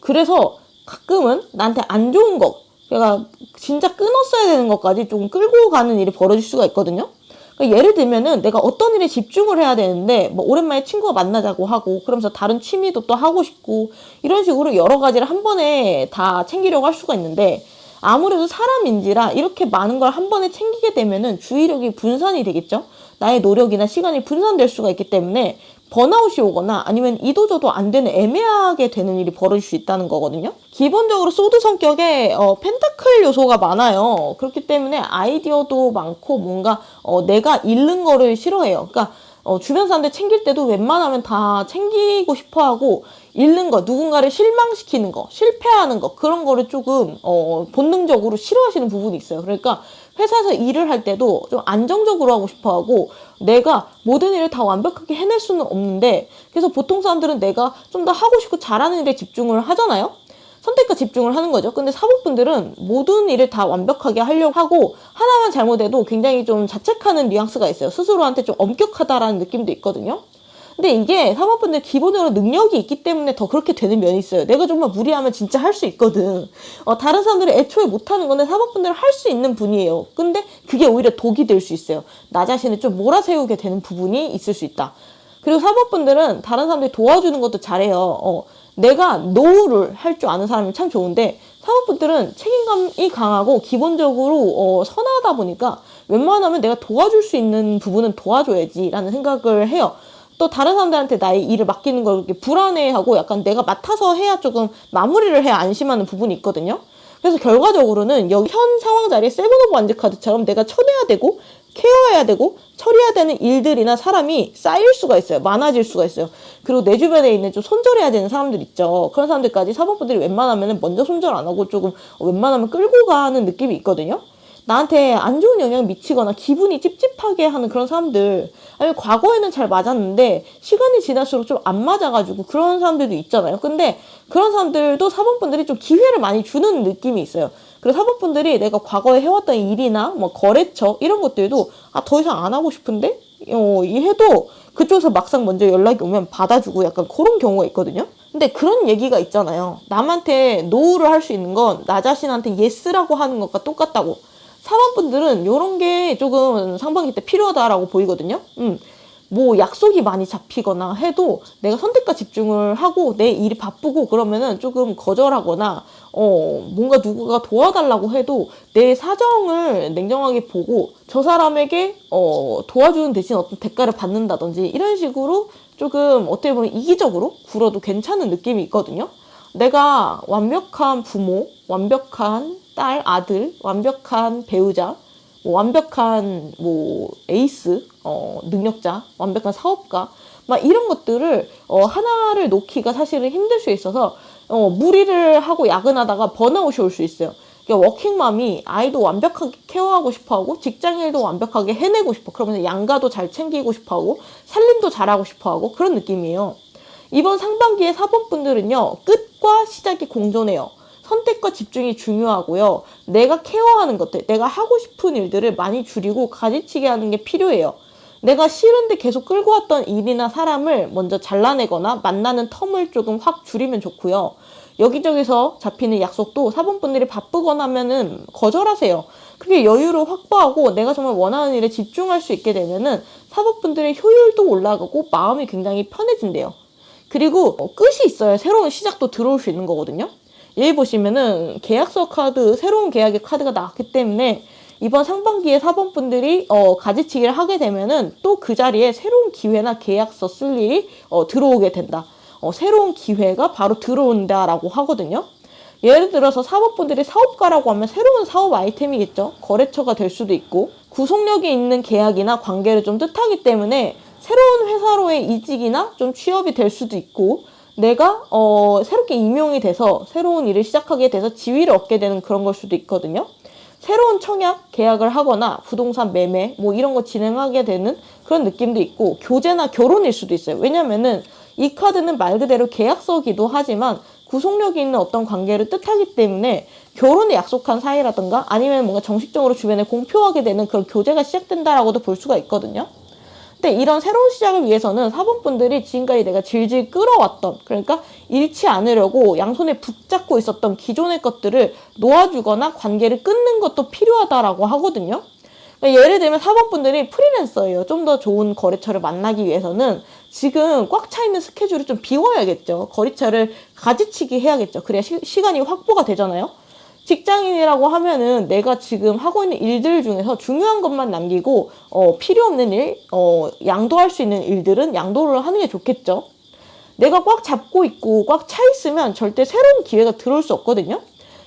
그래서 가끔은 나한테 안 좋은 것, 그러니까 진짜 끊었어야 되는 것까지 좀 끌고 가는 일이 벌어질 수가 있거든요. 그러니까 예를 들면은 내가 어떤 일에 집중을 해야 되는데 뭐 오랜만에 친구가 만나자고 하고 그러면서 다른 취미도 또 하고 싶고 이런 식으로 여러 가지를 한 번에 다 챙기려고 할 수가 있는데 아무래도 사람인지라 이렇게 많은 걸 한 번에 챙기게 되면은 주의력이 분산이 되겠죠. 나의 노력이나 시간이 분산될 수가 있기 때문에 번아웃이 오거나 아니면 이도저도 안 되는 애매하게 되는 일이 벌어질 수 있다는 거거든요. 기본적으로 소드 성격에 펜타클 요소가 많아요. 그렇기 때문에 아이디어도 많고 뭔가 내가 잃는 거를 싫어해요. 그러니까 주변 사람들 챙길 때도 웬만하면 다 챙기고 싶어하고 잃는 거, 누군가를 실망시키는 거, 실패하는 거 그런 거를 조금 본능적으로 싫어하시는 부분이 있어요. 그러니까 회사에서 일을 할 때도 좀 안정적으로 하고 싶어하고 내가 모든 일을 다 완벽하게 해낼 수는 없는데 그래서 보통 사람들은 내가 좀 더 하고 싶고 잘하는 일에 집중을 하잖아요. 선택과 집중을 하는 거죠. 근데 사복분들은 모든 일을 다 완벽하게 하려고 하고 하나만 잘못해도 굉장히 좀 자책하는 뉘앙스가 있어요. 스스로한테 좀 엄격하다라는 느낌도 있거든요. 근데 이게 사모분들 기본적으로 능력이 있기 때문에 더 그렇게 되는 면이 있어요. 내가 정말 무리하면 진짜 할 수 있거든. 다른 사람들은 애초에 못하는 건데 사모분들은 할 수 있는 분이에요. 근데 그게 오히려 독이 될 수 있어요. 나 자신을 좀 몰아세우게 되는 부분이 있을 수 있다. 그리고 사모분들은 다른 사람들이 도와주는 것도 잘해요. 내가 노를 할 줄 아는 사람이 참 좋은데 사모분들은 책임감이 강하고 기본적으로 선하다 보니까 웬만하면 내가 도와줄 수 있는 부분은 도와줘야지라는 생각을 해요. 또 다른 사람들한테 나의 일을 맡기는 걸 이렇게 불안해하고 약간 내가 맡아서 해야 조금 마무리를 해야 안심하는 부분이 있거든요. 그래서 결과적으로는 여기 현 상황 자리에 세븐 오브 완즈 카드처럼 내가 쳐내야 되고 케어해야 되고 처리해야 되는 일들이나 사람이 쌓일 수가 있어요. 많아질 수가 있어요. 그리고 내 주변에 있는 좀 손절해야 되는 사람들 있죠. 그런 사람들까지 사모분들이 웬만하면 먼저 손절 안 하고 조금 웬만하면 끌고 가는 느낌이 있거든요. 나한테 안 좋은 영향 미치거나 기분이 찝찝하게 하는 그런 사람들 아니면 과거에는 잘 맞았는데 시간이 지날수록 좀 안 맞아가지고 그런 사람들도 있잖아요. 근데 그런 사람들도 사범분들이 좀 기회를 많이 주는 느낌이 있어요. 그래서 사범분들이 내가 과거에 해왔던 일이나 뭐 거래처 이런 것들도 더 이상 안 하고 싶은데 해도 그쪽에서 막상 먼저 연락이 오면 받아주고 약간 그런 경우가 있거든요. 근데 그런 얘기가 있잖아요. 남한테 노를 할 수 있는 건 나 자신한테 예스라고 하는 것과 똑같다고. 사람분들은 이런 게 조금 상반기 때 필요하다라고 보이거든요. 뭐 약속이 많이 잡히거나 해도 내가 선택과 집중을 하고 내 일이 바쁘고 그러면은 조금 거절하거나 뭔가 누구가 도와달라고 해도 내 사정을 냉정하게 보고 저 사람에게 도와주는 대신 어떤 대가를 받는다든지 이런 식으로 조금 어떻게 보면 이기적으로 굴어도 괜찮은 느낌이 있거든요. 내가 완벽한 부모, 완벽한 딸, 아들, 완벽한 배우자, 뭐 완벽한 뭐 에이스, 능력자, 완벽한 사업가, 막 이런 것들을 하나를 놓기가 사실은 힘들 수 있어서 무리를 하고 야근하다가 번아웃이 올 수 있어요. 그러니까 워킹맘이 아이도 완벽하게 케어하고 싶어하고 직장일도 완벽하게 해내고 싶어. 그러면서 양가도 잘 챙기고 싶어하고 살림도 잘하고 싶어하고 그런 느낌이에요. 이번 상반기의 사범분들은요. 끝과 시작이 공존해요. 선택과 집중이 중요하고요. 내가 케어하는 것들, 내가 하고 싶은 일들을 많이 줄이고 가지치게 하는 게 필요해요. 내가 싫은데 계속 끌고 왔던 일이나 사람을 먼저 잘라내거나 만나는 텀을 조금 확 줄이면 좋고요. 여기저기서 잡히는 약속도 사범분들이 바쁘거나 하면은 거절하세요. 그게 여유를 확보하고 내가 정말 원하는 일에 집중할 수 있게 되면은 사범분들의 효율도 올라가고 마음이 굉장히 편해진대요. 그리고 끝이 있어야 새로운 시작도 들어올 수 있는 거거든요. 여기 보시면은 계약서 카드, 새로운 계약의 카드가 나왔기 때문에 이번 상반기에 사범분들이 가지치기를 하게 되면은 또 그 자리에 새로운 기회나 계약서 쓸 일이 들어오게 된다. 새로운 기회가 바로 들어온다라고 하거든요. 예를 들어서 사법분들이 사업가라고 하면 새로운 사업 아이템이겠죠. 거래처가 될 수도 있고 구속력이 있는 계약이나 관계를 좀 뜻하기 때문에 새로운 회사로의 이직이나 좀 취업이 될 수도 있고 내가 새롭게 임용이 돼서 새로운 일을 시작하게 돼서 지위를 얻게 되는 그런 걸 수도 있거든요. 새로운 청약 계약을 하거나 부동산 매매 뭐 이런 거 진행하게 되는 그런 느낌도 있고 교제나 결혼일 수도 있어요. 왜냐면은 이 카드는 말 그대로 계약서기도 하지만 구속력이 있는 어떤 관계를 뜻하기 때문에 결혼에 약속한 사이라든가 아니면 뭔가 정식적으로 주변에 공표하게 되는 그런 교제가 시작된다라고도 볼 수가 있거든요. 근데 이런 새로운 시작을 위해서는 사범분들이 지금까지 내가 질질 끌어왔던 그러니까 잃지 않으려고 양손에 붙잡고 있었던 기존의 것들을 놓아주거나 관계를 끊는 것도 필요하다라고 하거든요. 그러니까 예를 들면 사범분들이 프리랜서예요. 좀 더 좋은 거래처를 만나기 위해서는 지금 꽉 차 있는 스케줄을 좀 비워야겠죠. 거래처를 가지치기 해야겠죠. 그래야 시간이 확보가 되잖아요. 직장인이라고 하면은 내가 지금 하고 있는 일들 중에서 중요한 것만 남기고 필요 없는 일, 양도할 수 있는 일들은 양도를 하는 게 좋겠죠. 내가 꽉 잡고 있고 꽉 차 있으면 절대 새로운 기회가 들어올 수 없거든요.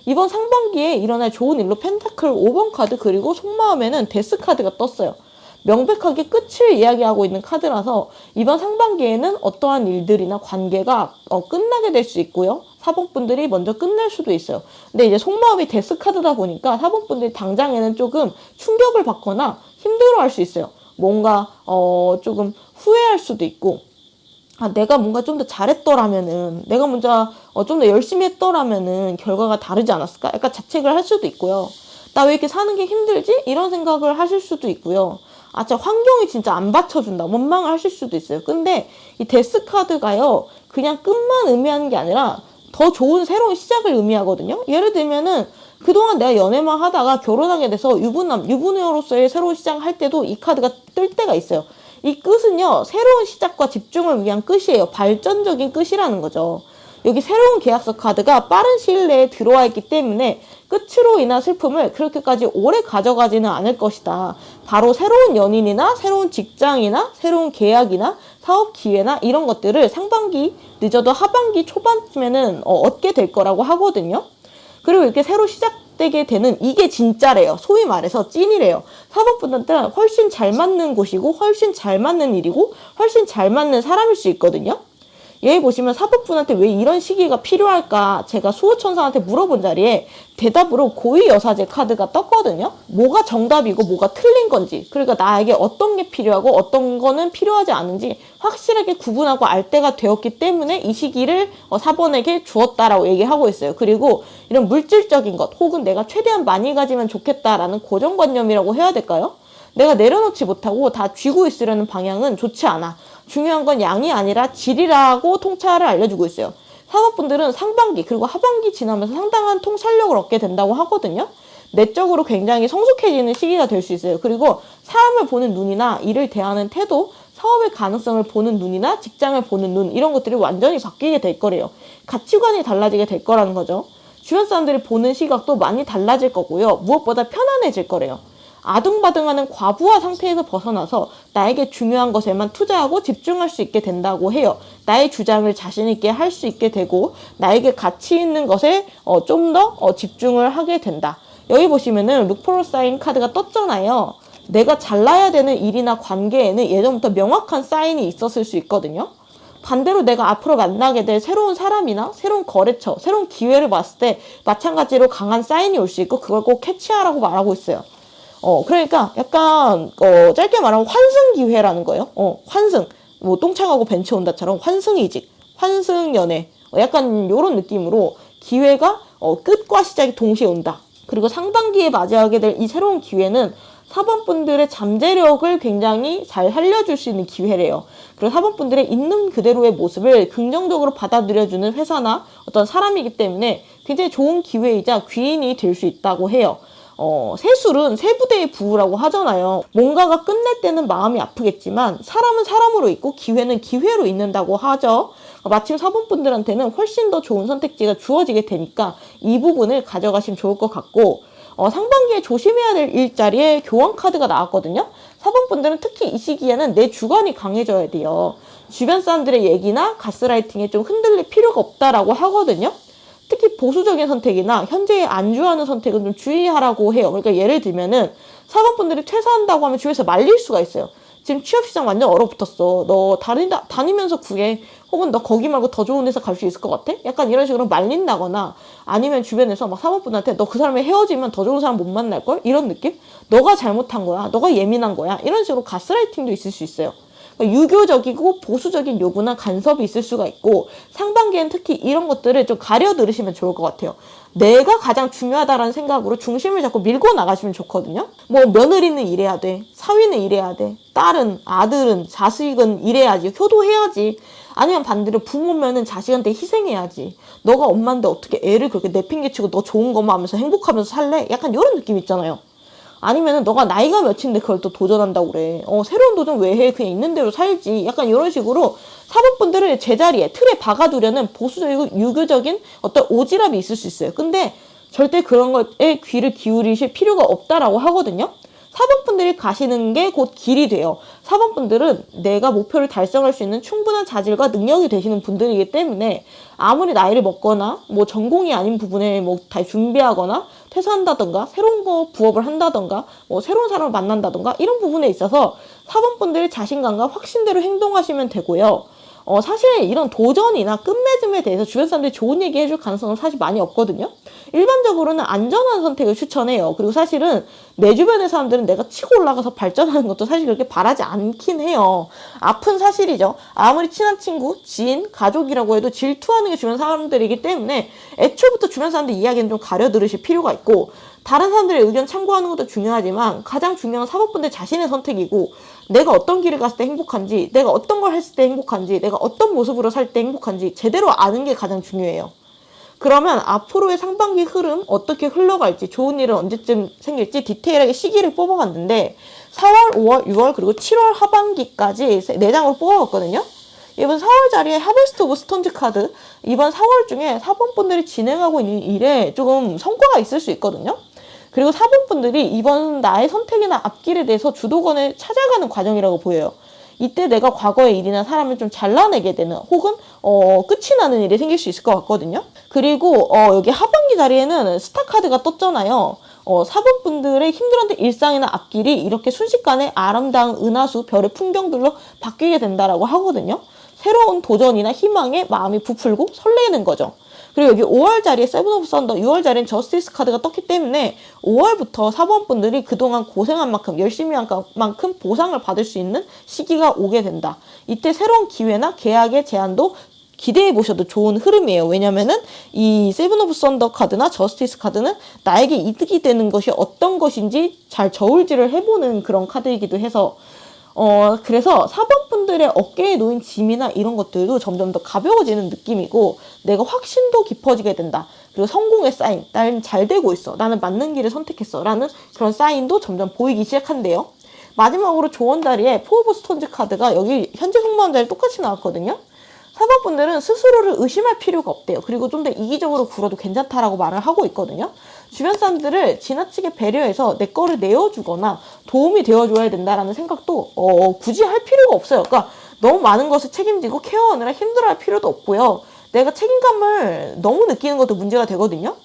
이번 상반기에 일어날 좋은 일로 펜타클 5번 카드 그리고 속마음에는 데스 카드가 떴어요. 명백하게 끝을 이야기하고 있는 카드라서 이번 상반기에는 어떠한 일들이나 관계가 끝나게 될 수 있고요. 사범분들이 먼저 끝낼 수도 있어요. 근데 이제 속마음이 데스 카드다 보니까 사범분들이 당장에는 조금 충격을 받거나 힘들어할 수 있어요. 뭔가 조금 후회할 수도 있고 내가 뭔가 좀 더 잘했더라면은 내가 먼저 좀 더 열심히 했더라면은 결과가 다르지 않았을까? 약간 자책을 할 수도 있고요. 나 왜 이렇게 사는 게 힘들지? 이런 생각을 하실 수도 있고요. 진짜 환경이 진짜 안 받쳐준다. 원망을 하실 수도 있어요. 근데 이 데스 카드가요. 그냥 끝만 의미하는 게 아니라 더 좋은 새로운 시작을 의미하거든요. 예를 들면은 그동안 내가 연애만 하다가 결혼하게 돼서 유부녀로서의 새로운 시작을 할 때도 이 카드가 뜰 때가 있어요. 이 끝은요. 새로운 시작과 집중을 위한 끝이에요. 발전적인 끝이라는 거죠. 여기 새로운 계약서 카드가 빠른 시일 내에 들어와 있기 때문에 끝으로 인한 슬픔을 그렇게까지 오래 가져가지는 않을 것이다. 바로 새로운 연인이나 새로운 직장이나 새로운 계약이나 사업 기회나 이런 것들을 상반기 늦어도 하반기 초반쯤에는 얻게 될 거라고 하거든요. 그리고 이렇게 새로 시작되게 되는 이게 진짜래요. 소위 말해서 찐이래요. 사법분들은 훨씬 잘 맞는 곳이고 훨씬 잘 맞는 일이고 훨씬 잘 맞는 사람일 수 있거든요. 여기 보시면 사법분한테 왜 이런 시기가 필요할까 제가 수호천사한테 물어본 자리에 대답으로 고위여사제 카드가 떴거든요. 뭐가 정답이고 뭐가 틀린 건지 그러니까 나에게 어떤 게 필요하고 어떤 거는 필요하지 않은지 확실하게 구분하고 알 때가 되었기 때문에 이 시기를 사번에게 주었다라고 얘기하고 있어요. 그리고 이런 물질적인 것 혹은 내가 최대한 많이 가지면 좋겠다라는 고정관념이라고 해야 될까요? 내가 내려놓지 못하고 다 쥐고 있으려는 방향은 좋지 않아. 중요한 건 양이 아니라 질이라고 통찰을 알려주고 있어요. 사업분들은 상반기 그리고 하반기 지나면서 상당한 통찰력을 얻게 된다고 하거든요. 내적으로 굉장히 성숙해지는 시기가 될 수 있어요. 그리고 사람을 보는 눈이나 일을 대하는 태도, 사업의 가능성을 보는 눈이나 직장을 보는 눈 이런 것들이 완전히 바뀌게 될 거래요. 가치관이 달라지게 될 거라는 거죠. 주변 사람들이 보는 시각도 많이 달라질 거고요. 무엇보다 편안해질 거래요. 아등바등하는 과부하 상태에서 벗어나서 나에게 중요한 것에만 투자하고 집중할 수 있게 된다고 해요. 나의 주장을 자신 있게 할 수 있게 되고 나에게 가치 있는 것에 좀 더 집중을 하게 된다. 여기 보시면은 룩포로 사인 카드가 떴잖아요. 내가 잘나야 되는 일이나 관계에는 예전부터 명확한 사인이 있었을 수 있거든요. 반대로 내가 앞으로 만나게 될 새로운 사람이나 새로운 거래처, 새로운 기회를 봤을 때 마찬가지로 강한 사인이 올 수 있고 그걸 꼭 캐치하라고 말하고 있어요. 그러니까 약간 짧게 말하면 환승 기회라는 거예요. 환승. 뭐 똥차 가고 벤치 온다처럼 환승이직, 환승연애. 약간 요런 느낌으로 기회가 끝과 시작이 동시에 온다. 그리고 상반기에 맞이하게 될 이 새로운 기회는 4번 분들의 잠재력을 굉장히 잘 살려줄 수 있는 기회래요. 그리고 4번 분들의 있는 그대로의 모습을 긍정적으로 받아들여주는 회사나 어떤 사람이기 때문에 굉장히 좋은 기회이자 귀인이 될 수 있다고 해요. 세술은 세부대의 부라고 하잖아요. 뭔가가 끝낼 때는 마음이 아프겠지만 사람은 사람으로 있고 기회는 기회로 있는다고 하죠. 마침 4번 분들한테는 훨씬 더 좋은 선택지가 주어지게 되니까 이 부분을 가져가시면 좋을 것 같고 상반기에 조심해야 될 일자리에 교환 카드가 나왔거든요. 4번 분들은 특히 이 시기에는 내 주관이 강해져야 돼요. 주변 사람들의 얘기나 가스라이팅에 좀 흔들릴 필요가 없다라고 하거든요. 특히 보수적인 선택이나 현재에 안주하는 선택은 좀 주의하라고 해요. 그러니까 예를 들면은 4번 분들이 퇴사한다고 하면 주위에서 말릴 수가 있어요. 지금 취업시장 완전 얼어붙었어. 너 다니면서 구해. 혹은 너 거기 말고 더 좋은 데서 갈 수 있을 것 같아? 약간 이런 식으로 말린다거나 아니면 주변에서 막 사모분한테 너 그 사람이 헤어지면 더 좋은 사람 못 만날걸? 이런 느낌? 너가 잘못한 거야. 너가 예민한 거야. 이런 식으로 가스라이팅도 있을 수 있어요. 그러니까 유교적이고 보수적인 요구나 간섭이 있을 수가 있고 상반기엔 특히 이런 것들을 좀 가려 들으시면 좋을 것 같아요. 내가 가장 중요하다라는 생각으로 중심을 자꾸 밀고 나가시면 좋거든요. 뭐 며느리는 일해야 돼. 사위는 일해야 돼. 딸은, 아들은, 자식은 일해야지. 효도해야지. 아니면 반대로 부모면은 자식한테 희생해야지. 너가 엄마인데 어떻게 애를 그렇게 내팽개치고 너 좋은 것만 하면서 행복하면서 살래? 약간 이런 느낌 있잖아요. 아니면은 너가 나이가 몇인데 그걸 또 도전한다고 그래. 새로운 도전 왜 해? 그냥 있는 대로 살지. 약간 이런 식으로 사법분들을 제자리에 틀에 박아두려는 보수적이고 유교적인 어떤 오지랖이 있을 수 있어요. 근데 절대 그런 것에 귀를 기울이실 필요가 없다라고 하거든요. 4번분들이 가시는 게 곧 길이 돼요. 4번분들은 내가 목표를 달성할 수 있는 충분한 자질과 능력이 되시는 분들이기 때문에 아무리 나이를 먹거나 뭐 전공이 아닌 부분에 뭐 다 준비하거나 퇴사한다던가 새로운 거 부업을 한다던가 뭐 새로운 사람을 만난다던가 이런 부분에 있어서 4번분들이 자신감과 확신대로 행동하시면 되고요. 사실 이런 도전이나 끝맺음에 대해서 주변 사람들이 좋은 얘기 해줄 가능성은 사실 많이 없거든요. 일반적으로는 안전한 선택을 추천해요. 그리고 사실은 내 주변의 사람들은 내가 치고 올라가서 발전하는 것도 사실 그렇게 바라지 않긴 해요. 아픈 사실이죠. 아무리 친한 친구, 지인, 가족이라고 해도 질투하는 게 주변 사람들이기 때문에 애초부터 주변 사람들 이야기는 좀 가려 들으실 필요가 있고 다른 사람들의 의견 참고하는 것도 중요하지만 가장 중요한 사법분들 자신의 선택이고 내가 어떤 길을 갔을 때 행복한지 내가 어떤 걸 했을 때 행복한지 내가 어떤 모습으로 살 때 행복한지 제대로 아는 게 가장 중요해요. 그러면 앞으로의 상반기 흐름 어떻게 흘러갈지 좋은 일은 언제쯤 생길지 디테일하게 시기를 뽑아봤는데 4월, 5월, 6월 그리고 7월 하반기까지 4장으로 뽑아봤거든요. 이번 4월 자리에 하베스트 오브 스톤즈 카드 이번 4월 중에 4번 분들이 진행하고 있는 일에 조금 성과가 있을 수 있거든요. 그리고 4번 분들이 이번 나의 선택이나 앞길에 대해서 주도권을 찾아가는 과정이라고 보여요. 이때 내가 과거의 일이나 사람을 좀 잘라내게 되는 혹은 끝이 나는 일이 생길 수 있을 것 같거든요. 그리고 여기 하반기 자리에는 스타 카드가 떴잖아요. 4번 분들의 힘들었던 일상이나 앞길이 이렇게 순식간에 아름다운 은하수, 별의 풍경들로 바뀌게 된다라고 하거든요. 새로운 도전이나 희망에 마음이 부풀고 설레는 거죠. 그리고 여기 5월 자리에 세븐 오브 썬더, 6월 자리엔 저스티스 카드가 떴기 때문에 5월부터 사범분들이 그동안 고생한 만큼 열심히 한 만큼 보상을 받을 수 있는 시기가 오게 된다. 이때 새로운 기회나 계약의 제안도 기대해 보셔도 좋은 흐름이에요. 왜냐면은 이 세븐 오브 썬더 카드나 저스티스 카드는 나에게 이득이 되는 것이 어떤 것인지 잘 저울질을 해보는 그런 카드이기도 해서 그래서 4번 분들의 어깨에 놓인 짐이나 이런 것들도 점점 더 가벼워지는 느낌이고 내가 확신도 깊어지게 된다. 그리고 성공의 사인, 나는 잘 되고 있어. 나는 맞는 길을 선택했어. 라는 그런 사인도 점점 보이기 시작한대요. 마지막으로 조언 자리에 포 오브 스톤즈 카드가 여기 현재 승무원 자리에 똑같이 나왔거든요. 4번 분들은 스스로를 의심할 필요가 없대요. 그리고 좀 더 이기적으로 굴어도 괜찮다라고 말을 하고 있거든요. 주변 사람들을 지나치게 배려해서 내 거를 내어주거나 도움이 되어줘야 된다라는 생각도 굳이 할 필요가 없어요. 그러니까 너무 많은 것을 책임지고 케어하느라 힘들어할 필요도 없고요. 내가 책임감을 너무 느끼는 것도 문제가 되거든요.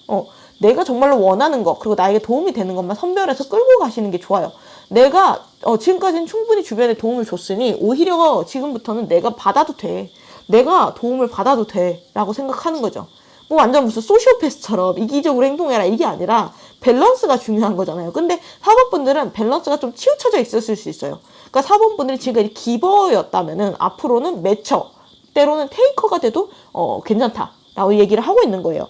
내가 정말로 원하는 것, 그리고 나에게 도움이 되는 것만 선별해서 끌고 가시는 게 좋아요. 내가 지금까지는 충분히 주변에 도움을 줬으니 오히려 지금부터는 내가 받아도 돼. 내가 도움을 받아도 돼. 라고 생각하는 거죠. 뭐 완전 무슨 소시오패스처럼 이기적으로 행동해라 이게 아니라 밸런스가 중요한 거잖아요. 근데 4번분들은 밸런스가 좀 치우쳐져 있었을 수 있어요. 그러니까 4번분들이 지금까지 기버였다면은 앞으로는 매처, 때로는 테이커가 돼도 괜찮다라고 얘기를 하고 있는 거예요.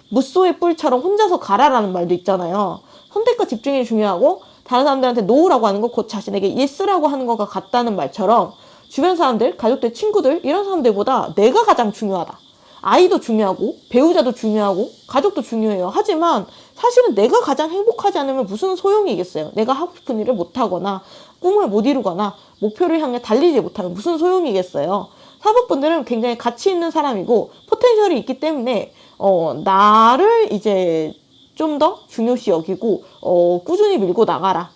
무쏘의 뿔처럼 혼자서 가라라는 말도 있잖아요. 선택과 집중이 중요하고 다른 사람들한테 노라고 하는 거 곧 자신에게 예스라고 하는 거가 같다는 말처럼 주변 사람들, 가족들, 친구들 이런 사람들보다 내가 가장 중요하다. 아이도 중요하고 배우자도 중요하고 가족도 중요해요. 하지만 사실은 내가 가장 행복하지 않으면 무슨 소용이겠어요. 내가 하고 싶은 일을 못하거나 꿈을 못 이루거나 목표를 향해 달리지 못하면 무슨 소용이겠어요. 사법분들은 굉장히 가치 있는 사람이고 포텐셜이 있기 때문에 나를 이제 좀 더 중요시 여기고 꾸준히 밀고 나가라.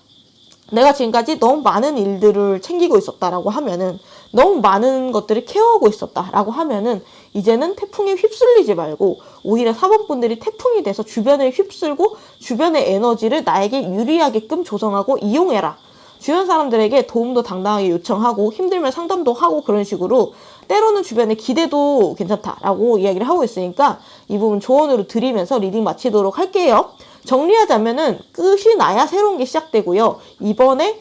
내가 지금까지 너무 많은 일들을 챙기고 있었다라고 하면은 너무 많은 것들을 케어하고 있었다라고 하면은 이제는 태풍에 휩쓸리지 말고 오히려 4번분들이 태풍이 돼서 주변을 휩쓸고 주변의 에너지를 나에게 유리하게끔 조성하고 이용해라. 주변 사람들에게 도움도 당당하게 요청하고 힘들면 상담도 하고 그런 식으로 때로는 주변에 기대도 괜찮다라고 이야기를 하고 있으니까 이 부분 조언으로 드리면서 리딩 마치도록 할게요. 정리하자면은 끝이 나야 새로운 게 시작되고요. 이번에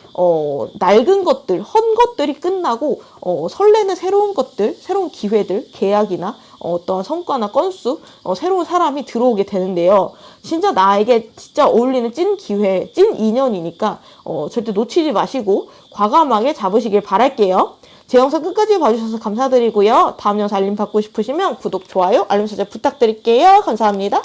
낡은 것들, 헌 것들이 끝나고 설레는 새로운 것들, 새로운 기회들, 계약이나 어떤 성과나 건수, 새로운 사람이 들어오게 되는데요. 진짜 나에게 진짜 어울리는 찐 기회, 찐 인연이니까 절대 놓치지 마시고 과감하게 잡으시길 바랄게요. 제 영상 끝까지 봐주셔서 감사드리고요. 다음 영상 알림 받고 싶으시면 구독, 좋아요, 알림 설정 부탁드릴게요. 감사합니다.